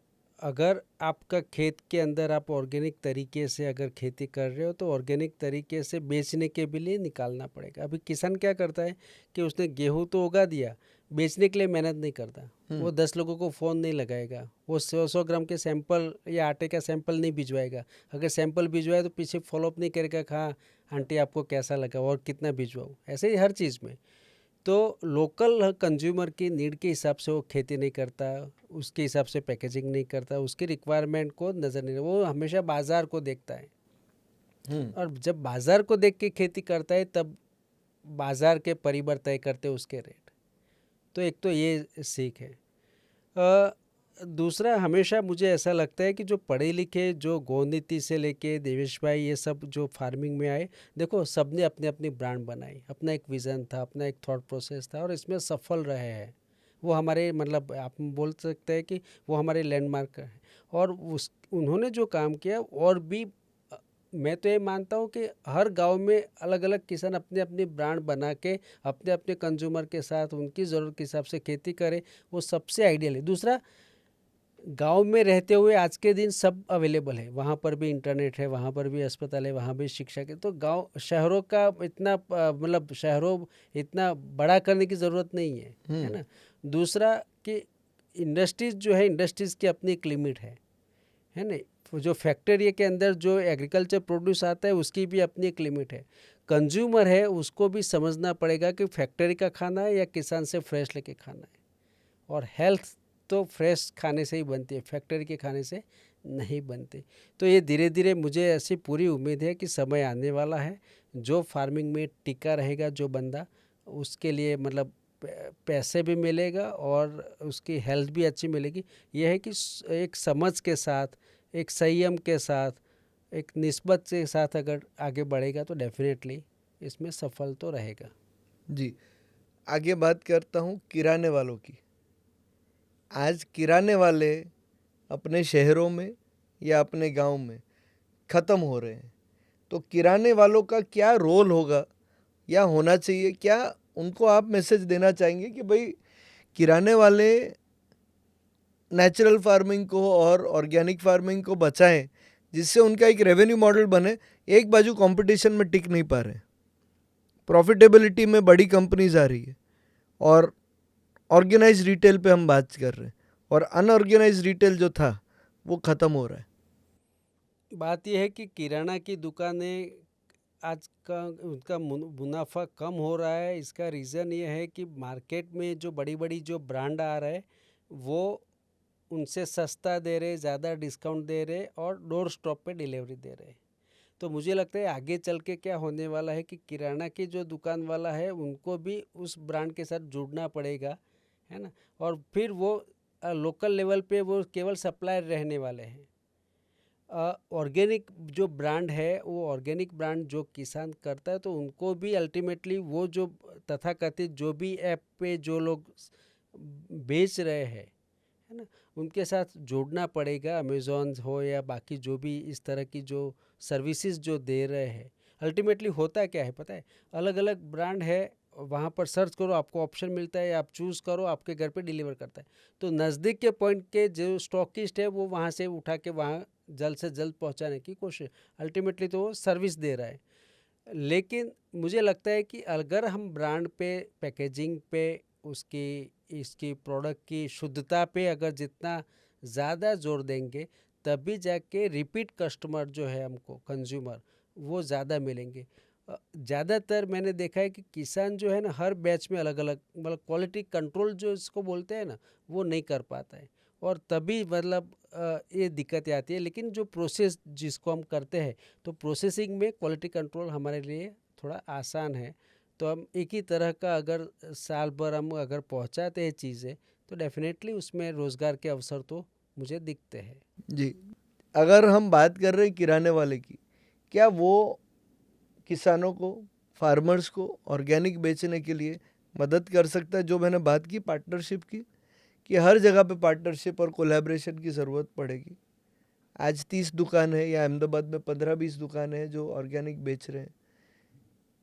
अगर आपका खेत के अंदर आप ऑर्गेनिक तरीके से अगर खेती कर रहे हो तो ऑर्गेनिक तरीके से बेचने के भी लिए निकालना पड़ेगा। अभी किसान क्या करता है कि उसने गेहूं तो उगा दिया, बेचने के लिए मेहनत नहीं करता। वो 10 लोगों को फ़ोन नहीं लगाएगा, वो 100 ग्राम के सैंपल या आटे का सैंपल नहीं भिजवाएगा। अगर सैंपल भिजवाए तो पीछे फॉलोअप नहीं करेगा, हाँ आंटी आपको कैसा लगा और कितना भिजवाऊँ। ऐसे ही हर चीज़ में तो लोकल कंज्यूमर की नीड के हिसाब से वो खेती नहीं करता, उसके हिसाब से पैकेजिंग नहीं करता, उसकी रिक्वायरमेंट को नज़र नहीं, वो हमेशा बाज़ार को देखता है। और जब बाज़ार को देख के खेती करता है तब बाज़ार के परिबल तय करते हैं उसके रेट। तो एक तो ये सीख है। दूसरा, हमेशा मुझे ऐसा लगता है कि जो पढ़े लिखे, जो गोनीति से लेके देवेश भाई ये सब जो फार्मिंग में आए, देखो सबने अपने अपनी ब्रांड बनाई, अपना एक विज़न था, अपना एक थॉट प्रोसेस था और इसमें सफल रहे हैं। वो हमारे मतलब आप बोल सकते हैं कि वो हमारे लैंडमार्क है। और उन्होंने जो काम किया, और भी मैं तो ये मानता हूँ कि हर गांव में अलग अलग किसान अपने अपनी ब्रांड बना के अपने अपने कंज्यूमर के साथ उनकी ज़रूरत के हिसाब से खेती करे, वो सबसे आइडियल है। दूसरा, गांव में रहते हुए आज के दिन सब अवेलेबल है, वहाँ पर भी इंटरनेट है, वहाँ पर भी अस्पताल है, वहाँ भी शिक्षा के, तो गांव शहरों का इतना मतलब शहरों इतना बड़ा करने की ज़रूरत नहीं है ना। दूसरा कि इंडस्ट्रीज़ जो है, इंडस्ट्रीज़ की अपनी एक लिमिट है ना। जो फैक्ट्री के अंदर जो एग्रीकल्चर प्रोड्यूस आता है उसकी भी अपनी एक लिमिट है। कंज्यूमर है उसको भी समझना पड़ेगा कि फैक्ट्री का खाना है या किसान से फ्रेश लेके खाना है। और हेल्थ तो फ्रेश खाने से ही बनती है, फैक्ट्री के खाने से नहीं बनती। तो ये धीरे धीरे मुझे ऐसी पूरी उम्मीद है कि समय आने वाला है, जो फार्मिंग में टिका रहेगा जो बंदा, उसके लिए मतलब पैसे भी मिलेगा और उसकी हेल्थ भी अच्छी मिलेगी। यह है कि एक समझ के साथ, एक संयम के साथ, एक निस्बत के साथ अगर आगे बढ़ेगा तो डेफिनेटली इसमें सफल तो रहेगा। जी, आगे बात करता हूँ किराने वालों की। आज किराने वाले अपने शहरों में या अपने गांव में ख़त्म हो रहे हैं, तो किराने वालों का क्या रोल होगा या होना चाहिए? क्या उनको आप मैसेज देना चाहेंगे कि भाई किराने वाले नेचुरल फार्मिंग को और ऑर्गेनिक फार्मिंग को बचाएं, जिससे उनका एक रेवेन्यू मॉडल बने? एक बाजू कंपटीशन में टिक नहीं पा रहे, प्रॉफिटेबिलिटी में बड़ी कंपनीज आ रही है, और ऑर्गेनाइज रिटेल पे हम बात कर रहे हैं, और अनऑर्गेनाइज रिटेल जो था वो ख़त्म हो रहा है। बात यह है कि किराना की दुकानें आज का उनका मुनाफा कम हो रहा है। इसका रीज़न ये है कि मार्केट में जो बड़ी बड़ी जो ब्रांड आ रहे हैं वो उनसे सस्ता दे रहे, ज़्यादा डिस्काउंट दे रहे और डोर स्टॉप पे डिलीवरी दे रहे। तो मुझे लगता है आगे चल के क्या होने वाला है कि किराना की जो दुकान वाला है उनको भी उस ब्रांड के साथ जुड़ना पड़ेगा, है ना। और फिर वो लोकल लेवल पे वो केवल सप्लायर रहने वाले हैं। ऑर्गेनिक जो ब्रांड है, वो ऑर्गेनिक ब्रांड जो किसान करता है तो उनको भी अल्टीमेटली वो जो तथाकथित जो भी ऐप पे जो लोग बेच रहे हैं, है ना, उनके साथ जोड़ना पड़ेगा। अमेज़ॉन हो या बाकी जो भी इस तरह की जो सर्विसेज जो दे रहे हैं, अल्टीमेटली होता क्या है पता है, अलग अलग ब्रांड है, वहाँ पर सर्च करो आपको ऑप्शन मिलता है, आप चूज़ करो, आपके घर पे डिलीवर करता है। तो नज़दीक के पॉइंट के जो स्टॉकिस्ट है वो वहाँ से उठा के वहाँ जल्द से जल्द पहुँचाने की कोशिश, अल्टीमेटली तो वो सर्विस दे रहा है। लेकिन मुझे लगता है कि अगर हम ब्रांड पे, पैकेजिंग पे, उसकी इसकी प्रोडक्ट की शुद्धता पे अगर जितना ज़्यादा जोर देंगे, तभी जाके रिपीट कस्टमर जो है हमको कंज्यूमर वो ज़्यादा मिलेंगे। ज़्यादातर मैंने देखा है कि किसान जो है ना, हर बैच में अलग अलग मतलब क्वालिटी कंट्रोल जो इसको बोलते हैं ना, वो नहीं कर पाता है, और तभी मतलब ये दिक्कतें आती है। लेकिन जो प्रोसेस जिसको हम करते हैं, तो प्रोसेसिंग में क्वालिटी कंट्रोल हमारे लिए थोड़ा आसान है। तो हम एक ही तरह का अगर साल भर हम अगर पहुंचाते हैं चीज़ें, तो डेफिनेटली उसमें रोज़गार के अवसर तो मुझे दिखते हैं। जी, अगर हम बात कर रहे हैं किराने वाले की, क्या वो किसानों को, फार्मर्स को ऑर्गेनिक बेचने के लिए मदद कर सकता है? जो मैंने बात की पार्टनरशिप की, कि हर जगह पे पार्टनरशिप और कोलैबोरेशन की ज़रूरत पड़ेगी। आज 30 दुकान है या अहमदाबाद में 15-20 दुकान है जो ऑर्गेनिक बेच रहे हैं।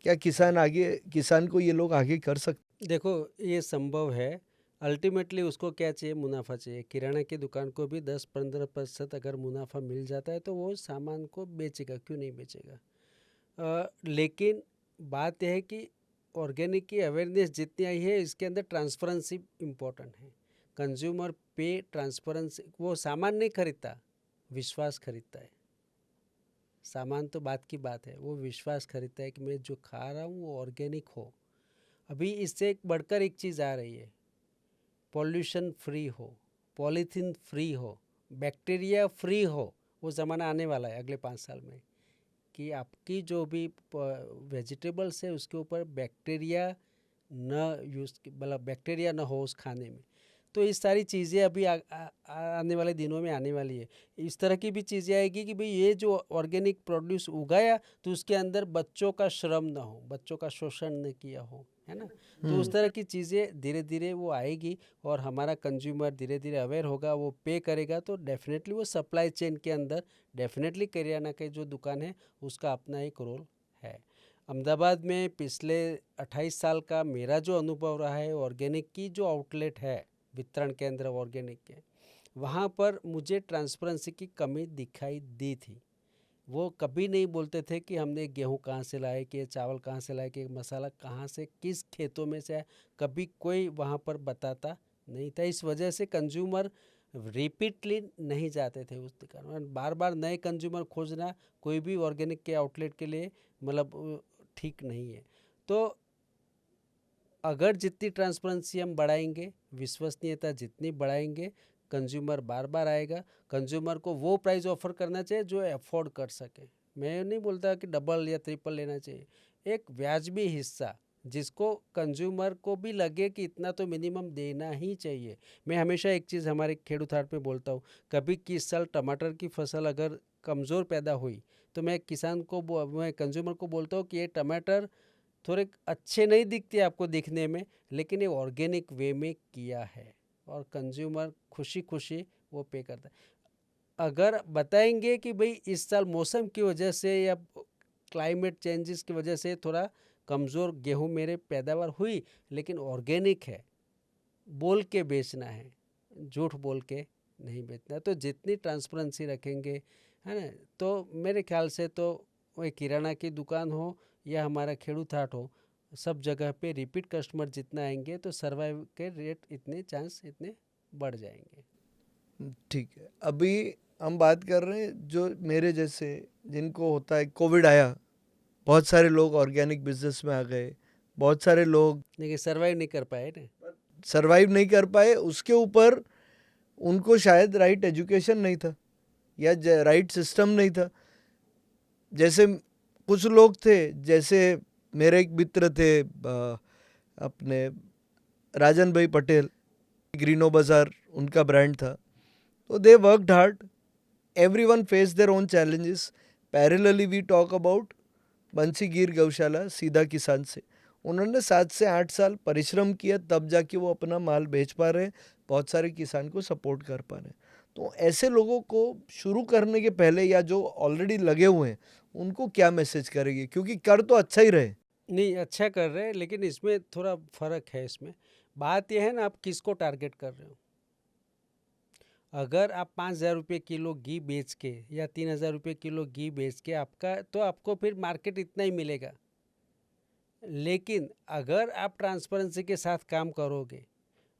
क्या किसान को ये लोग आगे कर सकते? देखो, ये संभव है। अल्टीमेटली उसको क्या चाहिए? मुनाफा चाहिए। किराना की दुकान को भी 10-15% अगर मुनाफा मिल जाता है तो वो सामान को बेचेगा, क्यों नहीं बेचेगा। लेकिन बात यह है कि ऑर्गेनिक की अवेयरनेस जितनी आई है, इसके अंदर ट्रांसपेरेंसी इम्पोर्टेंट है। कंज्यूमर पे ट्रांसपेरेंसी, वो सामान नहीं खरीदता, विश्वास खरीदता है। सामान तो बात की बात है, वो विश्वास खरीदता है कि मैं जो खा रहा हूँ वो ऑर्गेनिक हो। अभी इससे एक बढ़कर एक चीज़ आ रही है, पॉल्यूशन फ्री हो, पॉलीथीन फ्री हो, बैक्टीरिया फ्री हो। वो ज़माना आने वाला है अगले 5 साल में, कि आपकी जो भी वेजिटेबल्स है उसके ऊपर बैक्टीरिया न यूज़, मतलब बैक्टीरिया न हो उस खाने में। तो इस सारी चीज़ें अभी आने वाले दिनों में आने वाली है। इस तरह की भी चीज़ें आएगी कि भाई ये जो ऑर्गेनिक प्रोड्यूस उगाया, तो उसके अंदर बच्चों का श्रम ना हो, बच्चों का शोषण न किया हो, है ना। तो उस तरह की चीज़ें धीरे धीरे वो आएगी, और हमारा कंज्यूमर धीरे धीरे अवेयर होगा, वो पे करेगा, तो डेफिनेटली वो सप्लाई चेन के अंदर डेफिनेटली किराना की जो दुकान है उसका अपना एक रोल है। अहमदाबाद में पिछले 28 साल का मेरा जो अनुभव रहा है, ऑर्गेनिक की जो आउटलेट है, वितरण केंद्र ऑर्गेनिक के, वहाँ पर मुझे ट्रांसपेरेंसी की कमी दिखाई दी थी। वो कभी नहीं बोलते थे कि हमने गेहूँ कहाँ से लाए, कि चावल कहाँ से लाए, कि मसाला कहाँ से, किस खेतों में से आया, कभी कोई वहाँ पर बताता नहीं था। इस वजह से कंज्यूमर रिपीटली नहीं जाते थे उस दुकान में। बार बार नए कंज्यूमर खोजना कोई भी ऑर्गेनिक के आउटलेट के लिए मतलब ठीक नहीं है। तो अगर जितनी ट्रांसपेरेंसी हम बढ़ाएंगे, विश्वसनीयता जितनी बढ़ाएंगे, कंज्यूमर बार बार आएगा। कंज्यूमर को वो प्राइस ऑफर करना चाहिए जो अफोर्ड कर सके। मैं नहीं बोलता कि डबल या ट्रिपल लेना चाहिए, एक व्याजबी हिस्सा जिसको कंज्यूमर को भी लगे कि इतना तो मिनिमम देना ही चाहिए। मैं हमेशा एक चीज़ हमारे खेडूत हाट में बोलता हूँ, कभी किस साल टमाटर की फसल अगर कमज़ोर पैदा हुई, तो मैं मैं कंज्यूमर को बोलता हूँ कि ये टमाटर थोड़े अच्छे नहीं दिखते आपको दिखने में, लेकिन ये ऑर्गेनिक वे में किया है, और कंज्यूमर खुशी खुशी वो पे करता है। अगर बताएंगे कि भाई इस साल मौसम की वजह से या क्लाइमेट चेंजेस की वजह से थोड़ा कमज़ोर गेहूं मेरे पैदावार हुई, लेकिन ऑर्गेनिक है, बोल के बेचना है, झूठ बोल के नहीं बेचना। तो जितनी ट्रांसपेरेंसी रखेंगे, है ना, तो मेरे ख्याल से तो वही किराना की दुकान हो या हमारा खेड़ूत हाट हो, सब जगह पे रिपीट कस्टमर जितना आएंगे तो सर्वाइव के रेट इतने चांस इतने बढ़ जाएंगे। ठीक है, अभी हम बात कर रहे हैं जो मेरे जैसे जिनको होता है, कोविड आया, बहुत सारे लोग ऑर्गेनिक बिजनेस में आ गए, बहुत सारे लोग लेकिन सर्वाइव नहीं कर पाए ना। सरवाइव नहीं कर पाए। उसके ऊपर उनको शायद राइट एजुकेशन नहीं था या राइट सिस्टम नहीं था। जैसे कुछ लोग थे, जैसे मेरे एक मित्र थे अपने राजन भाई पटेल, ग्रीनो बाजार उनका ब्रांड था। तो they worked hard, everyone face their own challenges. Parallelly we talk about Bansi Gir गौशाला सीधा किसान से। उन्होंने 7 से 8 साल परिश्रम किया, तब जाके वो अपना माल बेच पा रहे हैं, बहुत सारे किसान को सपोर्ट कर पा रहे हैं। तो ऐसे लोगों को शुरू करने के पहले या जो ऑलरेडी लगे हुए हैं उनको क्या मैसेज करेंगे, क्योंकि कर तो अच्छा ही रहे। नहीं, अच्छा कर रहे हैं, लेकिन इसमें थोड़ा फ़र्क है। इसमें बात यह है ना, आप किसको टारगेट कर रहे हो। अगर आप 5,000 रुपये किलो घी बेच के या 3,000 रुपये किलो घी बेच के आपको फिर मार्केट इतना ही मिलेगा। लेकिन अगर आप ट्रांसपेरेंसी के साथ काम करोगे,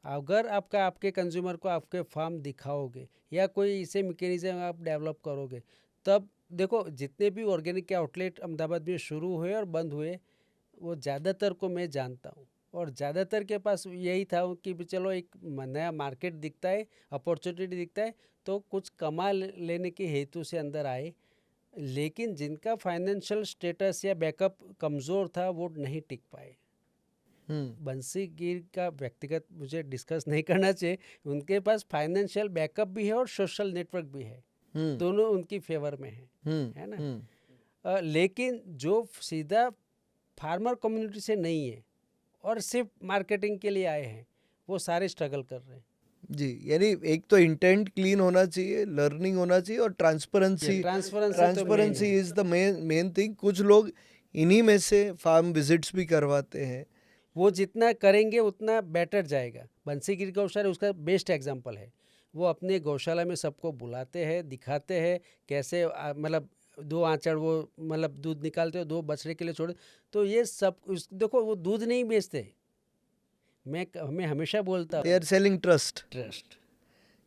अगर आपके कंज्यूमर को आपके फार्म दिखाओगे या कोई इसे मैकेनिज्म आप डेवलप करोगे, तब देखो जितने भी ऑर्गेनिक के आउटलेट अहमदाबाद में शुरू हुए और बंद हुए, वो ज़्यादातर को मैं जानता हूँ और ज़्यादातर के पास यही था कि चलो एक नया मार्केट दिखता है, अपॉर्चुनिटी दिखता है, तो कुछ कमा लेने के हेतु से अंदर आए। लेकिन जिनका फाइनेंशियल स्टेटस या बैकअप कमज़ोर था वो नहीं टिक पाए। बंसी गिर का व्यक्तिगत मुझे डिस्कस नहीं करना चाहिए, उनके पास फाइनेंशियल बैकअप भी है और सोशल नेटवर्क भी है, दोनों उनकी फेवर में है ना। लेकिन जो सीधा फार्मर कम्युनिटी से नहीं है और सिर्फ मार्केटिंग के लिए आए हैं, वो सारे स्ट्रगल कर रहे हैं। जी, यानी एक तो इंटेंट क्लीन होना चाहिए, लर्निंग होना चाहिए और transparency transparency is the main thing. कुछ लोग इन्हीं में से फार्म विजिट्स भी करवाते हैं। वो जितना करेंगे उतना बेटर जाएगा। बंसी गिर गौशाला उसका बेस्ट एग्जांपल है। वो अपने गौशाला में सबको बुलाते हैं, दिखाते हैं कैसे मतलब 2 आंचड़ वो मतलब दूध निकालते हो, 2 बछड़े के लिए छोड़े। तो ये सब देखो वो दूध नहीं बेचते। मैं हमेशा बोलता दे आर सेलिंग ट्रस्ट।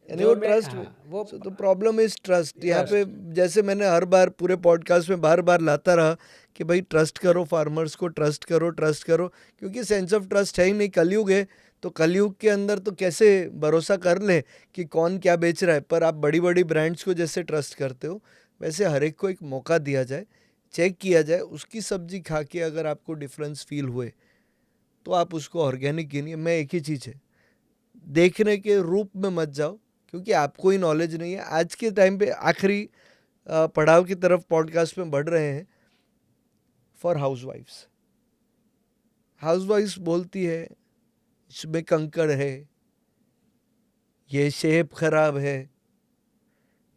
यानी जो वो मैं ट्रस्ट, वो तो प्रॉब्लम इज ट्रस्ट। यहाँ पे जैसे मैंने हर बार पूरे पॉडकास्ट में बार बार लाता रहा कि भाई ट्रस्ट करो, फार्मर्स को ट्रस्ट करो, क्योंकि सेंस ऑफ ट्रस्ट है ही नहीं। कलयुग है, तो कलयुग के अंदर तो कैसे भरोसा कर ले कि कौन क्या बेच रहा है। पर आप बड़ी बड़ी ब्रांड्स को जैसे ट्रस्ट करते हो, वैसे हर एक को एक मौका दिया जाए, चेक किया जाए, उसकी सब्जी खा के अगर आपको डिफरेंस फील हुए तो आप उसको ऑर्गेनिक गिनिए। मैं एक ही चीज़ है, देखने के रूप में मत जाओ, क्योंकि आपको ही नॉलेज नहीं है। आज के टाइम पे आखिरी पड़ाव की तरफ पॉडकास्ट में बढ़ रहे हैं। फॉर हाउसवाइफ्स बोलती है इसमें कंकड़ है, ये शेप खराब है,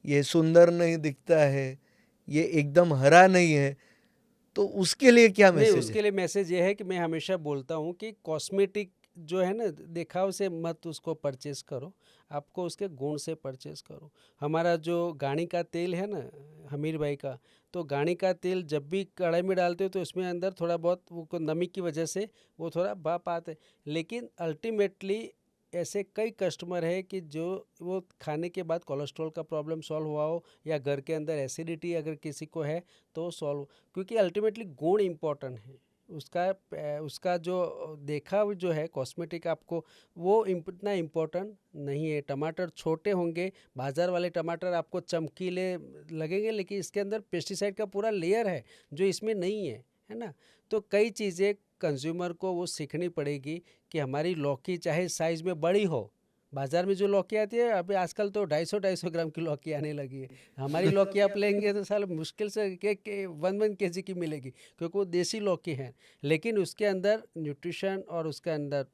ये सुंदर नहीं दिखता है, ये एकदम हरा नहीं है। तो उसके लिए क्या नहीं, मैसेज उसके लिए मैसेज ये है कि मैं हमेशा बोलता हूँ कि कॉस्मेटिक जो है ना, दिखाव से मत उसको परचेस करो, आपको उसके गुण से परचेस करो। हमारा जो गाड़ी का तेल है ना, हमीर भाई का, तो गाड़ी का तेल जब भी कढ़ाई में डालते हो तो उसमें अंदर थोड़ा बहुत वो नमी की वजह से वो थोड़ा भाप आते हैं। लेकिन अल्टीमेटली ऐसे कई कस्टमर है कि जो वो खाने के बाद कोलेस्ट्रॉल का प्रॉब्लम सॉल्व हुआ हो या घर के अंदर एसिडिटी अगर किसी को है तो सॉल्व, क्योंकि अल्टीमेटली गुण इम्पोर्टेंट है। उसका जो देखा जो है कॉस्मेटिक आपको वो इतना इम्पोर्टेंट नहीं है। टमाटर छोटे होंगे, बाज़ार वाले टमाटर आपको चमकीले लगेंगे, लेकिन इसके अंदर पेस्टिसाइड का पूरा लेयर है जो इसमें नहीं है ना। तो कई चीज़ें कंज्यूमर को वो सीखनी पड़ेगी कि हमारी लौकी चाहे साइज़ में बड़ी हो, बाज़ार में जो लौकी आती है अभी आजकल तो 250 ग्राम की लौकी आने लगी है। हमारी लौकी आप लेंगे तो साल मुश्किल से के 1 केजी की मिलेगी, क्योंकि वो देसी लौकी है। लेकिन उसके अंदर न्यूट्रिशन और उसके अंदर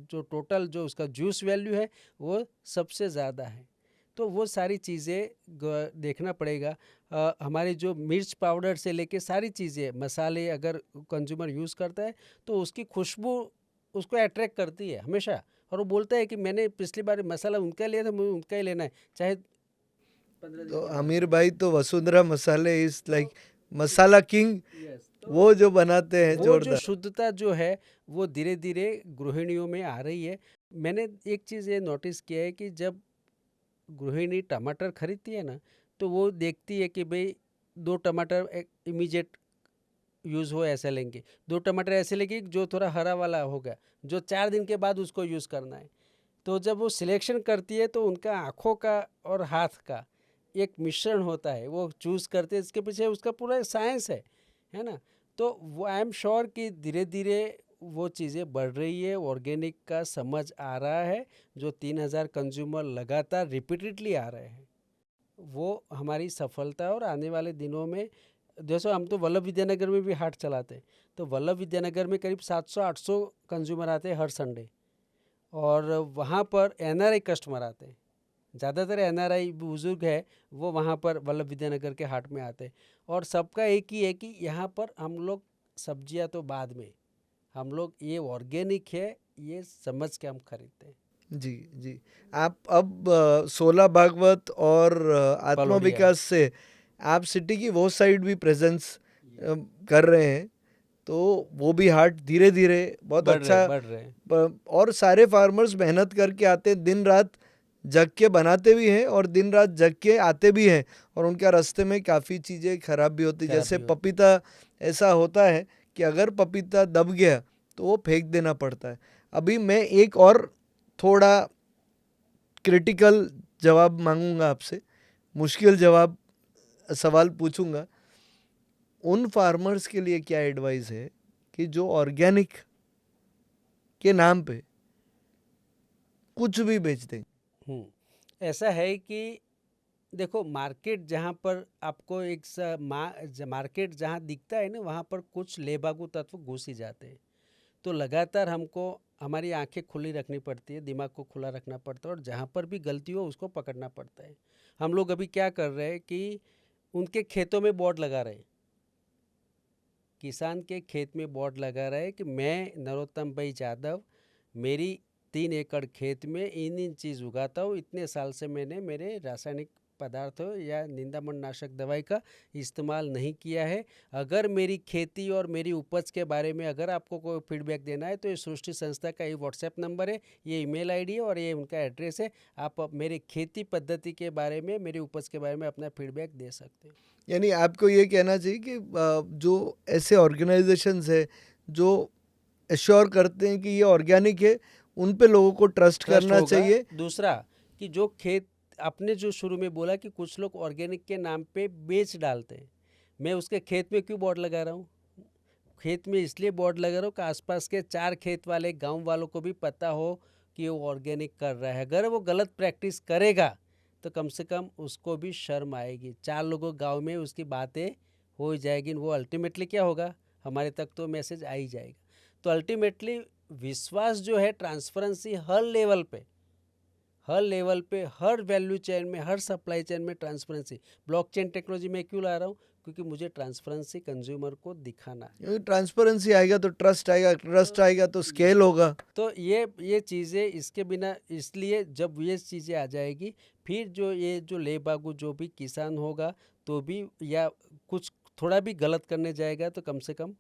जो टोटल जो उसका जूस वैल्यू है वो सबसे ज़्यादा है। तो वो सारी चीज़ें देखना पड़ेगा। हमारी जो मिर्च पाउडर से लेके सारी चीज़ें मसाले अगर कंज्यूमर यूज़ करता है तो उसकी खुशबू उसको अट्रैक्ट करती है हमेशा, और वो बोलता है कि मैंने पिछली बार मसाला उनका लिया था, मुझे उनका ही लेना है, चाहे 15 दिन तो के बाद। आमिर भाई तो वसुंधरा मसाले इज लाइक मसाला किंग, वो जो बनाते हैं वो जो जोरदार। शुद्धता जो है वो धीरे धीरे गृहिणियों में आ रही है। मैंने एक चीज़ ये नोटिस किया है कि जब गृहिणी टमाटर खरीदती है ना, तो वो देखती है कि भाई 2 टमाटर इमीडिएट यूज़ हो ऐसे लेंगे, 2 टमाटर ऐसे लेंगे जो थोड़ा हरा वाला होगा, जो 4 दिन के बाद उसको यूज़ करना है। तो जब वो सिलेक्शन करती है तो उनका आँखों का और हाथ का एक मिश्रण होता है, वो चूज़ करते हैं, इसके पीछे उसका पूरा साइंस है ना। तो वो आई एम श्योर कि धीरे धीरे वो चीज़ें बढ़ रही है, ऑर्गेनिक का समझ आ रहा है, जो 3,000 कंज्यूमर लगातार रिपीटेडली आ रहे हैं, वो हमारी सफलता है। और आने वाले दिनों में जैसे हम तो वल्लभ विद्यानगर में भी हाट चलाते हैं, तो वल्लभ विद्यानगर में करीब 700-800 कंज्यूमर आते हैं हर संडे, और वहाँ पर एनआरआई कस्टमर आते हैं। ज़्यादातर एनआरआई बुजुर्ग है वो वहाँ पर वल्लभ विद्यानगर के हाट में आते हैं। और सबका एक ही है कि यहाँ पर हम लोग सब्जियाँ तो बाद में, हम लोग ये ऑर्गेनिक है ये समझ के हम खरीदते हैं। जी जी। आप अब 16 भागवत और आत्मा पलोड़िया। विकास से आप सिटी की वो साइड भी प्रेजेंस कर रहे हैं, तो वो भी हाट धीरे धीरे बहुत बढ़ अच्छा रहे हैं। और सारे फार्मर्स मेहनत करके आते हैं, दिन रात जग के बनाते भी हैं और दिन रात जग के आते भी हैं, और उनका रास्ते में काफ़ी चीज़ें खराब भी होती, खराब जैसे भी होती। पपीता ऐसा होता है कि अगर पपीता दब गया तो वो फेंक देना पड़ता है। अभी मैं एक और थोड़ा क्रिटिकल जवाब मांगूंगा आपसे, मुश्किल जवाब सवाल पूछूंगा। उन फार्मर्स के लिए क्या एडवाइस है कि जो ऑर्गेनिक के नाम पे कुछ भी बेच दें? ऐसा है कि देखो, मार्केट जहाँ पर आपको एक मार्केट जहाँ दिखता है ना, वहाँ पर कुछ लेबागू तत्व घुस ही जाते हैं। तो लगातार हमको हमारी आंखें खुली रखनी पड़ती है, दिमाग को खुला रखना पड़ता है, और जहाँ पर भी गलती हो उसको पकड़ना पड़ता है। हम लोग अभी क्या कर रहे हैं कि उनके खेतों में बोर्ड लगा रहे हैं, किसान के खेत में बोर्ड लगा रहे हैं कि मैं नरोत्तम भाई यादव, मेरी 3 एकड़ खेत में इन चीज़ उगाता हूँ, इतने साल से मैंने मेरे रासायनिक पदार्थों या निंदामण नाशक दवाई का इस्तेमाल नहीं किया है। अगर मेरी खेती और मेरी उपज के बारे में अगर आपको कोई फीडबैक देना है तो ये सृष्टि संस्था का ये व्हाट्सएप नंबर है, ये ईमेल आईडी है और ये उनका एड्रेस है। आप मेरी खेती पद्धति के बारे में, मेरी उपज के बारे में अपना फीडबैक दे सकते हैं। यानी आपको ये कहना चाहिए कि जो ऐसे ऑर्गेनाइजेशंस है जो एश्योर करते हैं कि ये ऑर्गेनिक है, उन पे लोगों को ट्रस्ट करना चाहिए। दूसरा कि जो खेत, आपने जो शुरू में बोला कि कुछ लोग ऑर्गेनिक के नाम पे बेच डालते हैं, मैं उसके खेत में क्यों बोर्ड लगा रहा हूँ? खेत में इसलिए बोर्ड लगा रहा हूँ कि आसपास के 4 खेत वाले गांव वालों को भी पता हो कि वो ऑर्गेनिक कर रहा है। अगर वो गलत प्रैक्टिस करेगा तो कम से कम उसको भी शर्म आएगी, 4 लोगों गांव में उसकी बातें हो जाएगी, वो अल्टीमेटली क्या होगा, हमारे तक तो मैसेज आ ही जाएगा। तो अल्टीमेटली विश्वास जो है, ट्रांसपेरेंसी हर लेवल पे, हर वैल्यू चेन में, हर सप्लाई चेन में ट्रांसपेरेंसी। ब्लॉकचेन टेक्नोलॉजी में क्यों ला रहा हूँ? क्योंकि मुझे ट्रांसपेरेंसी कंज्यूमर को दिखाना है। ट्रांसपेरेंसी आएगा तो ट्रस्ट आएगा, ट्रस्ट आएगा तो स्केल होगा। तो ये चीज़ें, इसके बिना, इसलिए जब ये चीज़ें आ जाएगी, फिर जो लेबागू जो भी किसान होगा तो भी, या कुछ थोड़ा भी गलत करने जाएगा, तो कम से कम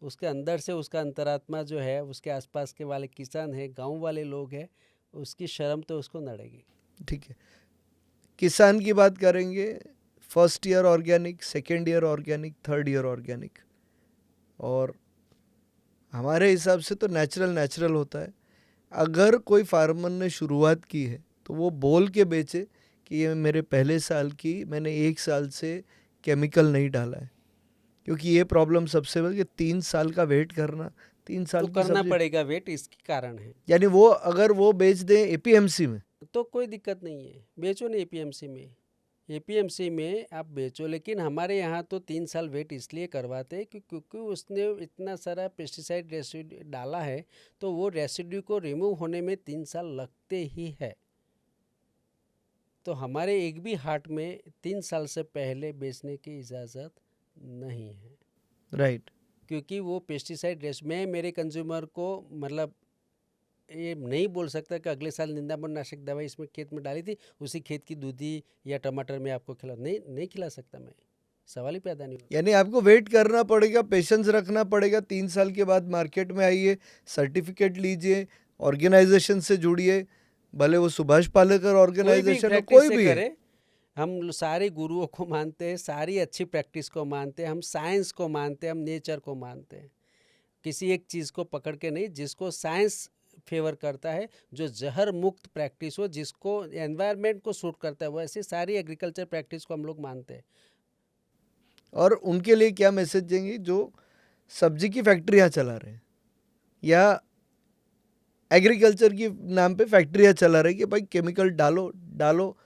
उसके अंदर से उसका अंतरात्मा जो है, उसके आसपास के वाले किसान हैं, गांव वाले लोग हैं, उसकी शर्म तो उसको नड़ेगी। ठीक है, किसान की बात करेंगे, first year organic, second year organic, third year organic, और हमारे हिसाब से तो नेचुरल होता है। अगर कोई फार्मर ने शुरुआत की है तो वो बोल के बेचे कि ये मेरे पहले साल की, मैंने 1 साल से केमिकल नहीं डाला है, क्योंकि ये प्रॉब्लम सबसे बड़ी कि 3 साल का वेट करना, 3 साल तो की करना सब्जी, पड़ेगा वेट, इसके कारण है। यानी वो अगर वो बेच दें एपीएमसी में तो कोई दिक्कत नहीं है, बेचो ना एपीएमसी में आप बेचो। लेकिन हमारे यहाँ तो 3 साल वेट इसलिए करवाते हैं क्योंकि उसने इतना सारा पेस्टिसाइड रेसिड्यू डाला है, तो वो रेसिड्यू को रिमूव होने में 3 साल लगते ही है। तो हमारे एक भी हाट में 3 साल से पहले बेचने की इजाज़त नहीं है। राइट। क्योंकि वो पेस्टिसाइड मैं मेरे कंज्यूमर को, मतलब ये नहीं बोल सकता कि अगले साल निंदामण नाशक दवाई इसमें खेत में डाली थी, उसी खेत की दूधी या टमाटर में आपको खिला, नहीं खिला सकता मैं, सवाल ही पैदा नहीं होता। यानी आपको वेट करना पड़ेगा, पेशेंस रखना पड़ेगा। 3 साल के बाद मार्केट में आइए, सर्टिफिकेट लीजिए, ऑर्गेनाइजेशन से जुड़िए, भले वो सुभाष पालेकर कोई भी ऑर्गेनाइजेशन हो, प्रैक्टिस कोई से भी है। करे, हम सारे गुरुओं को मानते हैं, सारी अच्छी प्रैक्टिस को मानते हैं, हम साइंस को मानते हैं, हम नेचर को मानते हैं। किसी एक चीज़ को पकड़ के नहीं, जिसको साइंस फेवर करता है, जो जहर मुक्त प्रैक्टिस हो, जिसको एनवायरनमेंट को सूट करता है, वैसे सारी एग्रीकल्चर प्रैक्टिस को हम लोग मानते हैं। और उनके लिए क्या मैसेज देंगे जो सब्जी की फैक्ट्रियां चला रहे हैं या एग्रीकल्चर की नाम पे फैक्ट्रियां चला रहे हैं कि भाई केमिकल डालो डालो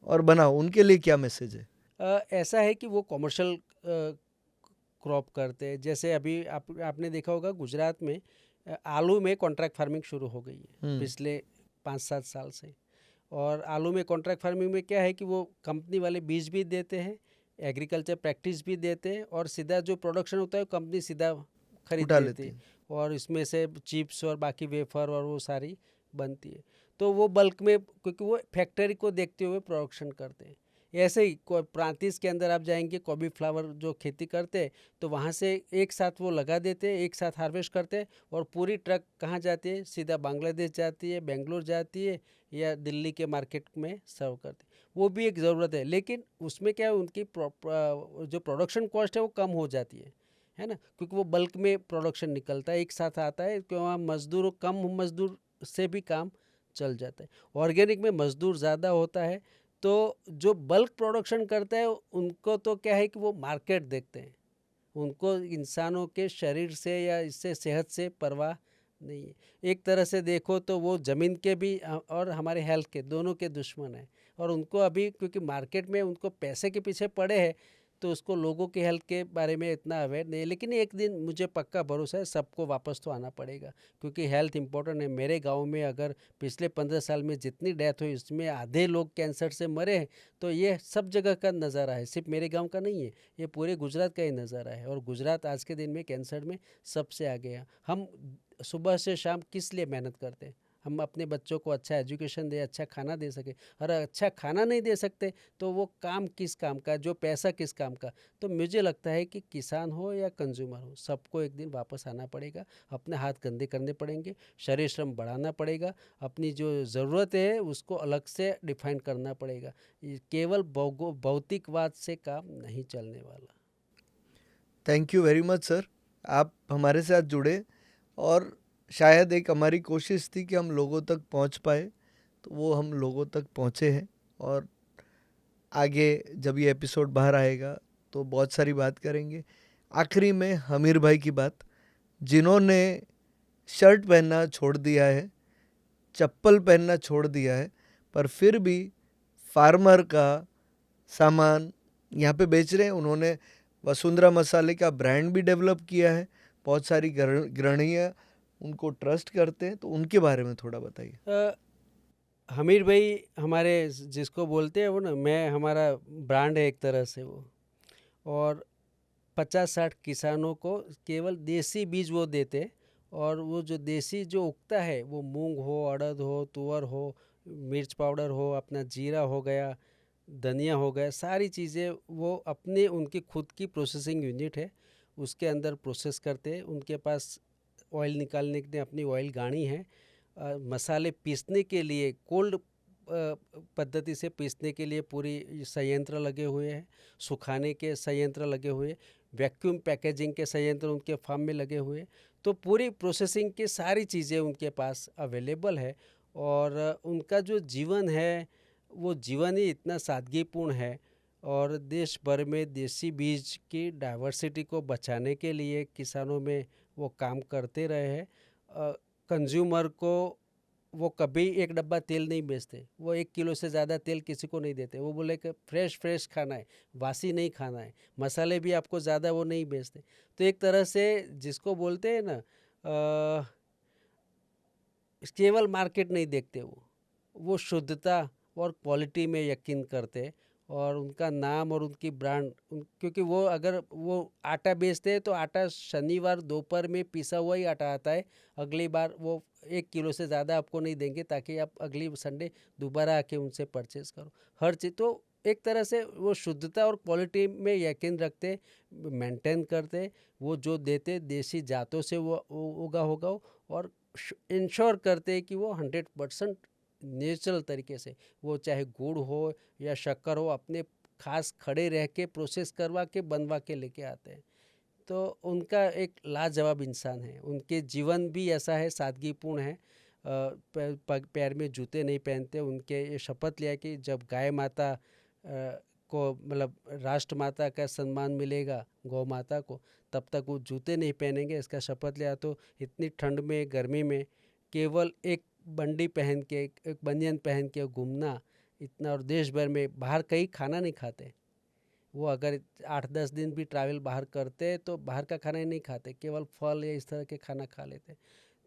और बनाओ, उनके लिए क्या मैसेज है? ऐसा है कि वो कॉमर्शियल क्रॉप करते हैं। जैसे अभी आपने देखा होगा गुजरात में आलू में कॉन्ट्रैक्ट फार्मिंग शुरू हो गई है पिछले 5-7 साल से। और आलू में कॉन्ट्रैक्ट फार्मिंग में क्या है कि वो कंपनी वाले बीज भी देते हैं, एग्रीकल्चर प्रैक्टिस भी देते हैं, और सीधा जो प्रोडक्शन होता है वो कंपनी सीधा खरीद उठा लेती लेती है, है। और इसमें से चिप्स और बाकी वेफर और वो सारी बनती है। तो वो बल्क में, क्योंकि वो फैक्ट्री को देखते हुए प्रोडक्शन करते हैं। ऐसे ही प्रांतिस के अंदर आप जाएंगे, कॉलीफ्लावर जो खेती करते हैं, तो वहाँ से एक साथ वो लगा देते हैं, एक साथ हार्वेस्ट करते हैं, और पूरी ट्रक कहाँ जाती है, सीधा बांग्लादेश जाती है, बेंगलोर जाती है, या दिल्ली के मार्केट में सर्व करते हैं। वो भी एक ज़रूरत है, लेकिन उसमें क्या है, उनकी जो प्रोडक्शन कॉस्ट है वो कम हो जाती है ना, क्योंकि वो बल्क में प्रोडक्शन निकलता है, एक साथ आता है, क्योंकि वहाँ मजदूर कम, मजदूर से भी काम चल जाता है। ऑर्गेनिक में मजदूर ज़्यादा होता है, तो जो बल्क प्रोडक्शन करता है उनको तो क्या है कि वो मार्केट देखते हैं, उनको इंसानों के शरीर से या इससे सेहत से परवाह नहीं है। एक तरह से देखो तो वो ज़मीन के भी और हमारे हेल्थ के दोनों के दुश्मन हैं, और उनको अभी क्योंकि मार्केट में उनको पैसे के पीछे पड़े हैं, तो उसको लोगों के हेल्थ के बारे में इतना अवेयर नहीं है। लेकिन एक दिन मुझे पक्का भरोसा है सबको वापस तो आना पड़ेगा, क्योंकि हेल्थ इंपॉर्टेंट है। मेरे गांव में अगर पिछले 15 साल में जितनी डेथ हुई उसमें आधे लोग कैंसर से मरे हैं, तो ये सब जगह का नज़ारा है, सिर्फ मेरे गांव का नहीं है, ये पूरे गुजरात का ही नज़ारा है। और गुजरात आज के दिन में कैंसर में सबसे आगे है। हम सुबह से शाम किस लिए मेहनत करते हैं? हम अपने बच्चों को अच्छा एजुकेशन दे, अच्छा खाना दे सके। और अच्छा खाना नहीं दे सकते तो वो काम किस काम का, जो पैसा किस काम का? तो मुझे लगता है कि किसान हो या कंज्यूमर हो, सबको एक दिन वापस आना पड़ेगा, अपने हाथ गंदे करने पड़ेंगे, शरीर श्रम बढ़ाना पड़ेगा, अपनी जो ज़रूरत है उसको अलग से डिफाइन करना पड़ेगा। ये केवल भौतिकवाद से काम नहीं चलने वाला। Thank you very much sir, आप हमारे साथ जुड़े, और शायद एक हमारी कोशिश थी कि हम लोगों तक पहुंच पाए, तो वो हम लोगों तक पहुंचे हैं। और आगे जब ये एपिसोड बाहर आएगा तो बहुत सारी बात करेंगे। आखिरी में हमीर भाई की बात, जिन्होंने शर्ट पहनना छोड़ दिया है, चप्पल पहनना छोड़ दिया है, पर फिर भी फार्मर का सामान यहाँ पे बेच रहे हैं। उन्होंने वसुंधरा मसाले का ब्रांड भी डेवलप किया है, बहुत सारी गृहिणियाँ उनको ट्रस्ट करते हैं, तो उनके बारे में थोड़ा बताइए। हमीर भाई हमारे जिसको बोलते हैं वो ना, मैं हमारा ब्रांड है एक तरह से वो। और 50-60 किसानों को केवल देसी बीज वो देते, और वो जो देसी जो उगता है, वो मूंग हो, अड़द हो, तुअर हो, मिर्च पाउडर हो, अपना जीरा हो गया, धनिया हो गया, सारी चीज़ें वो अपने उनकी खुद की प्रोसेसिंग यूनिट है, उसके अंदर प्रोसेस करते हैं। उनके पास ऑयल निकालने के लिए अपनी ऑयल गाड़ी है, मसाले पीसने के लिए कोल्ड पद्धति से पीसने के लिए पूरी संयंत्र लगे हुए हैं, सुखाने के संयंत्र लगे हुए, वैक्यूम पैकेजिंग के संयंत्र उनके फार्म में लगे हुए। तो पूरी प्रोसेसिंग की सारी चीज़ें उनके पास अवेलेबल है। और उनका जो जीवन है वो जीवन ही इतना सादगीपूर्ण है, और देश भर में देसी बीज की डाइवर्सिटी को बचाने के लिए किसानों में वो काम करते रहे हैं। कंज्यूमर को वो कभी एक डब्बा तेल नहीं बेचते, वो 1 किलो से ज़्यादा तेल किसी को नहीं देते। वो बोले कि फ्रेश खाना है, वासी नहीं खाना है। मसाले भी आपको ज़्यादा वो नहीं बेचते। तो एक तरह से जिसको बोलते हैं ना, केवल मार्केट नहीं देखते, वो शुद्धता और क्वालिटी में यकीन करते। और उनका नाम और उनकी ब्रांड, क्योंकि वो अगर वो आटा बेचते हैं तो आटा शनिवार दोपहर में पिसा हुआ ही आटा आता है। अगली बार वो 1 किलो से ज़्यादा आपको नहीं देंगे, ताकि आप अगली संडे दोबारा आके उनसे परचेज़ करो हर चीज़। तो एक तरह से वो शुद्धता और क्वालिटी में यकीन रखते, मेंटेन करते। वो जो देते देसी जातों से वो उगा होगा, और इंश्योर करते हैं कि वो 100% नेचुरल तरीके से, वो चाहे गुड़ हो या शक्कर हो, अपने खास खड़े रह के प्रोसेस करवा के बनवा के लेके आते हैं। तो उनका एक लाजवाब इंसान है। उनके जीवन भी ऐसा है, सादगीपूर्ण है। पैर में जूते नहीं पहनते। उनके ये शपथ लिया कि जब गाय माता को, मतलब राष्ट्र माता का सम्मान मिलेगा गौ माता को, तब तक वो जूते नहीं पहनेंगे, इसका शपथ लिया। तो इतनी ठंड में, गर्मी में केवल एक बंडी पहन के, एक बनियान पहन के घूमना इतना, और देश भर में बाहर कहीं खाना नहीं खाते वो। अगर 8-10 दिन भी ट्रैवल बाहर करते तो बाहर का खाना ही नहीं खाते, केवल फल या इस तरह के खाना खा लेते।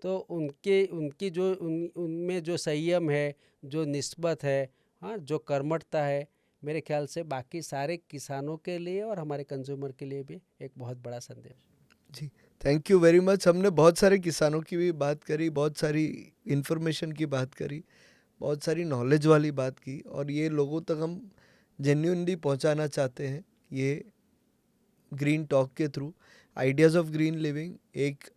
तो उनकी जो उनमें जो संयम है, जो निस्बत है, हाँ, जो कर्मठता है, मेरे ख्याल से बाकी सारे किसानों के लिए और हमारे कंज्यूमर के लिए भी एक बहुत बड़ा संदेश। जी, थैंक यू वेरी मच। हमने बहुत सारे किसानों की भी बात करी, बहुत सारी इन्फॉर्मेशन की बात करी, बहुत सारी नॉलेज वाली बात की, और ये लोगों तक हम जेन्युइनली पहुंचाना चाहते हैं। ये ग्रीन टॉक के through ideas of green living एक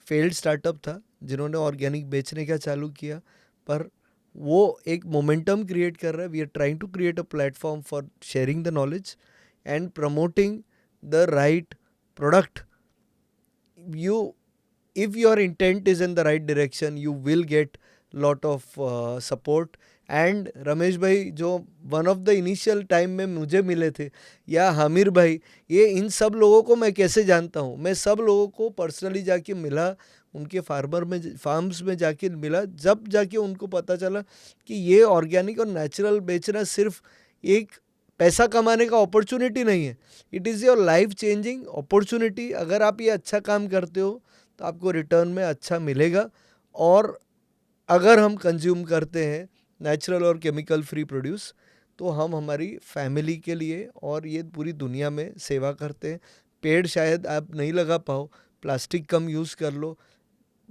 फेल्ड स्टार्टअप था जिन्होंने ऑर्गेनिक बेचने का चालू किया, पर वो एक मोमेंटम क्रिएट कर रहा है। We are trying to create a platform for sharing the knowledge and promoting the right product. You, if your intent is in the right direction, you will get lot of support. And Ramesh भाई जो one of the initial time में मुझे मिले थे, या हामिर भाई, ये इन सब लोगों को मैं कैसे जानता हूँ? मैं सब लोगों को पर्सनली जाके मिला, उनके फार्म्स में जाके मिला, जब जाके उनको पता चला कि ये ऑर्गेनिक और नेचुरल बेचना सिर्फ एक पैसा कमाने का अपॉर्चुनिटी नहीं है, it is your life changing opportunity. अगर आप ये अच्छा काम करते हो तो आपको रिटर्न में अच्छा मिलेगा. और अगर हम कंज्यूम करते हैं नेचुरल और केमिकल फ्री प्रोड्यूस, तो हम हमारी फैमिली के लिए और ये पूरी दुनिया में सेवा करते हैं. पेड़ शायद आप नहीं लगा पाओ, प्लास्टिक कम यूज़ कर लो,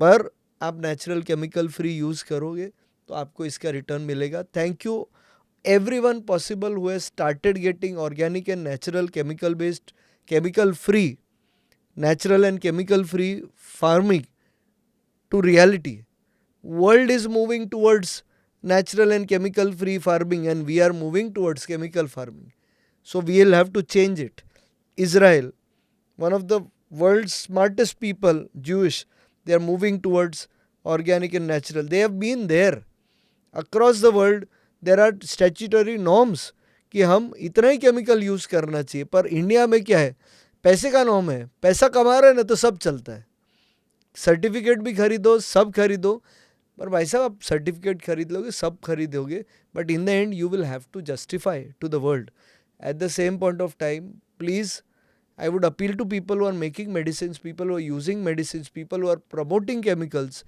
पर आप नेचुरल केमिकल फ्री यूज़ करोगे तो आपको इसका रिटर्न मिलेगा. Thank you everyone possible who has started getting organic and natural chemical free farming to reality. World is moving towards natural and chemical free farming, and we are moving towards chemical farming, so we will have to change it. Israel, one of the world's smartest people, Jewish, they are moving towards organic and natural. They have been there. Across the world there are statutory norms कि हम इतना ही chemical use करना चाहिए, पर India में क्या है, पैसे का नॉर्म है. पैसा कमा रहे हैं ना तो सब चलता है, सर्टिफिकेट भी खरीदो, सब खरीदो. पर भाई साहब, आप सर्टिफिकेट खरीद लोगे, सब खरीदोगे, but in the end you will have to justify to the world. At the same point of time, please, I would appeal to people who are making medicines, people who are using medicines, people who are promoting chemicals,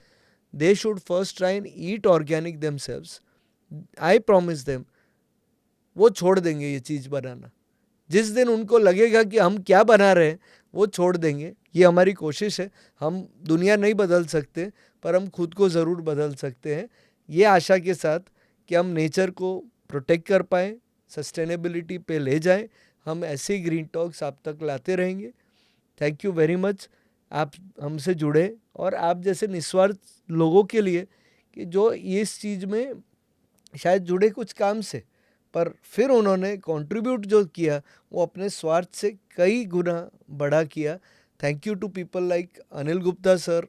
they should first try and eat organic themselves. I promise them, वो छोड़ देंगे ये चीज़ बनाना. जिस दिन उनको लगेगा कि हम क्या बना रहे हैं, वो छोड़ देंगे. ये हमारी कोशिश है. हम दुनिया नहीं बदल सकते, पर हम खुद को ज़रूर बदल सकते हैं. ये आशा के साथ कि हम नेचर को प्रोटेक्ट कर पाएँ, सस्टेनेबिलिटी पे ले जाएं, हम ऐसे ही ग्रीन टॉक्स आप तक लाते रहेंगे. Thank you very much. आप हमसे जुड़े, और आप जैसे निस्वार्थ लोगों के लिए कि जो इस चीज़ में शायद जुड़े कुछ काम से, पर फिर उन्होंने कंट्रीब्यूट जो किया वो अपने स्वार्थ से कई गुना बड़ा किया. Thank you to people like Anil Gupta sir,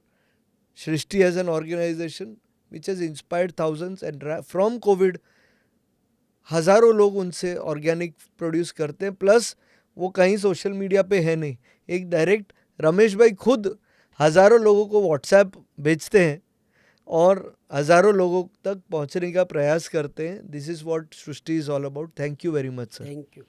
Srishti as an organization which has inspired thousands, and from covid हज़ारों लोग उनसे ऑर्गेनिक प्रोड्यूस करते हैं. प्लस वो कहीं सोशल मीडिया पे है नहीं, एक डायरेक्ट रमेश भाई खुद हज़ारों लोगों को व्हाट्सएप भेजते हैं और हज़ारों लोगों तक पहुंचने का प्रयास करते हैं. This is what Srishti is all about. Thank you very much sir. Thank you.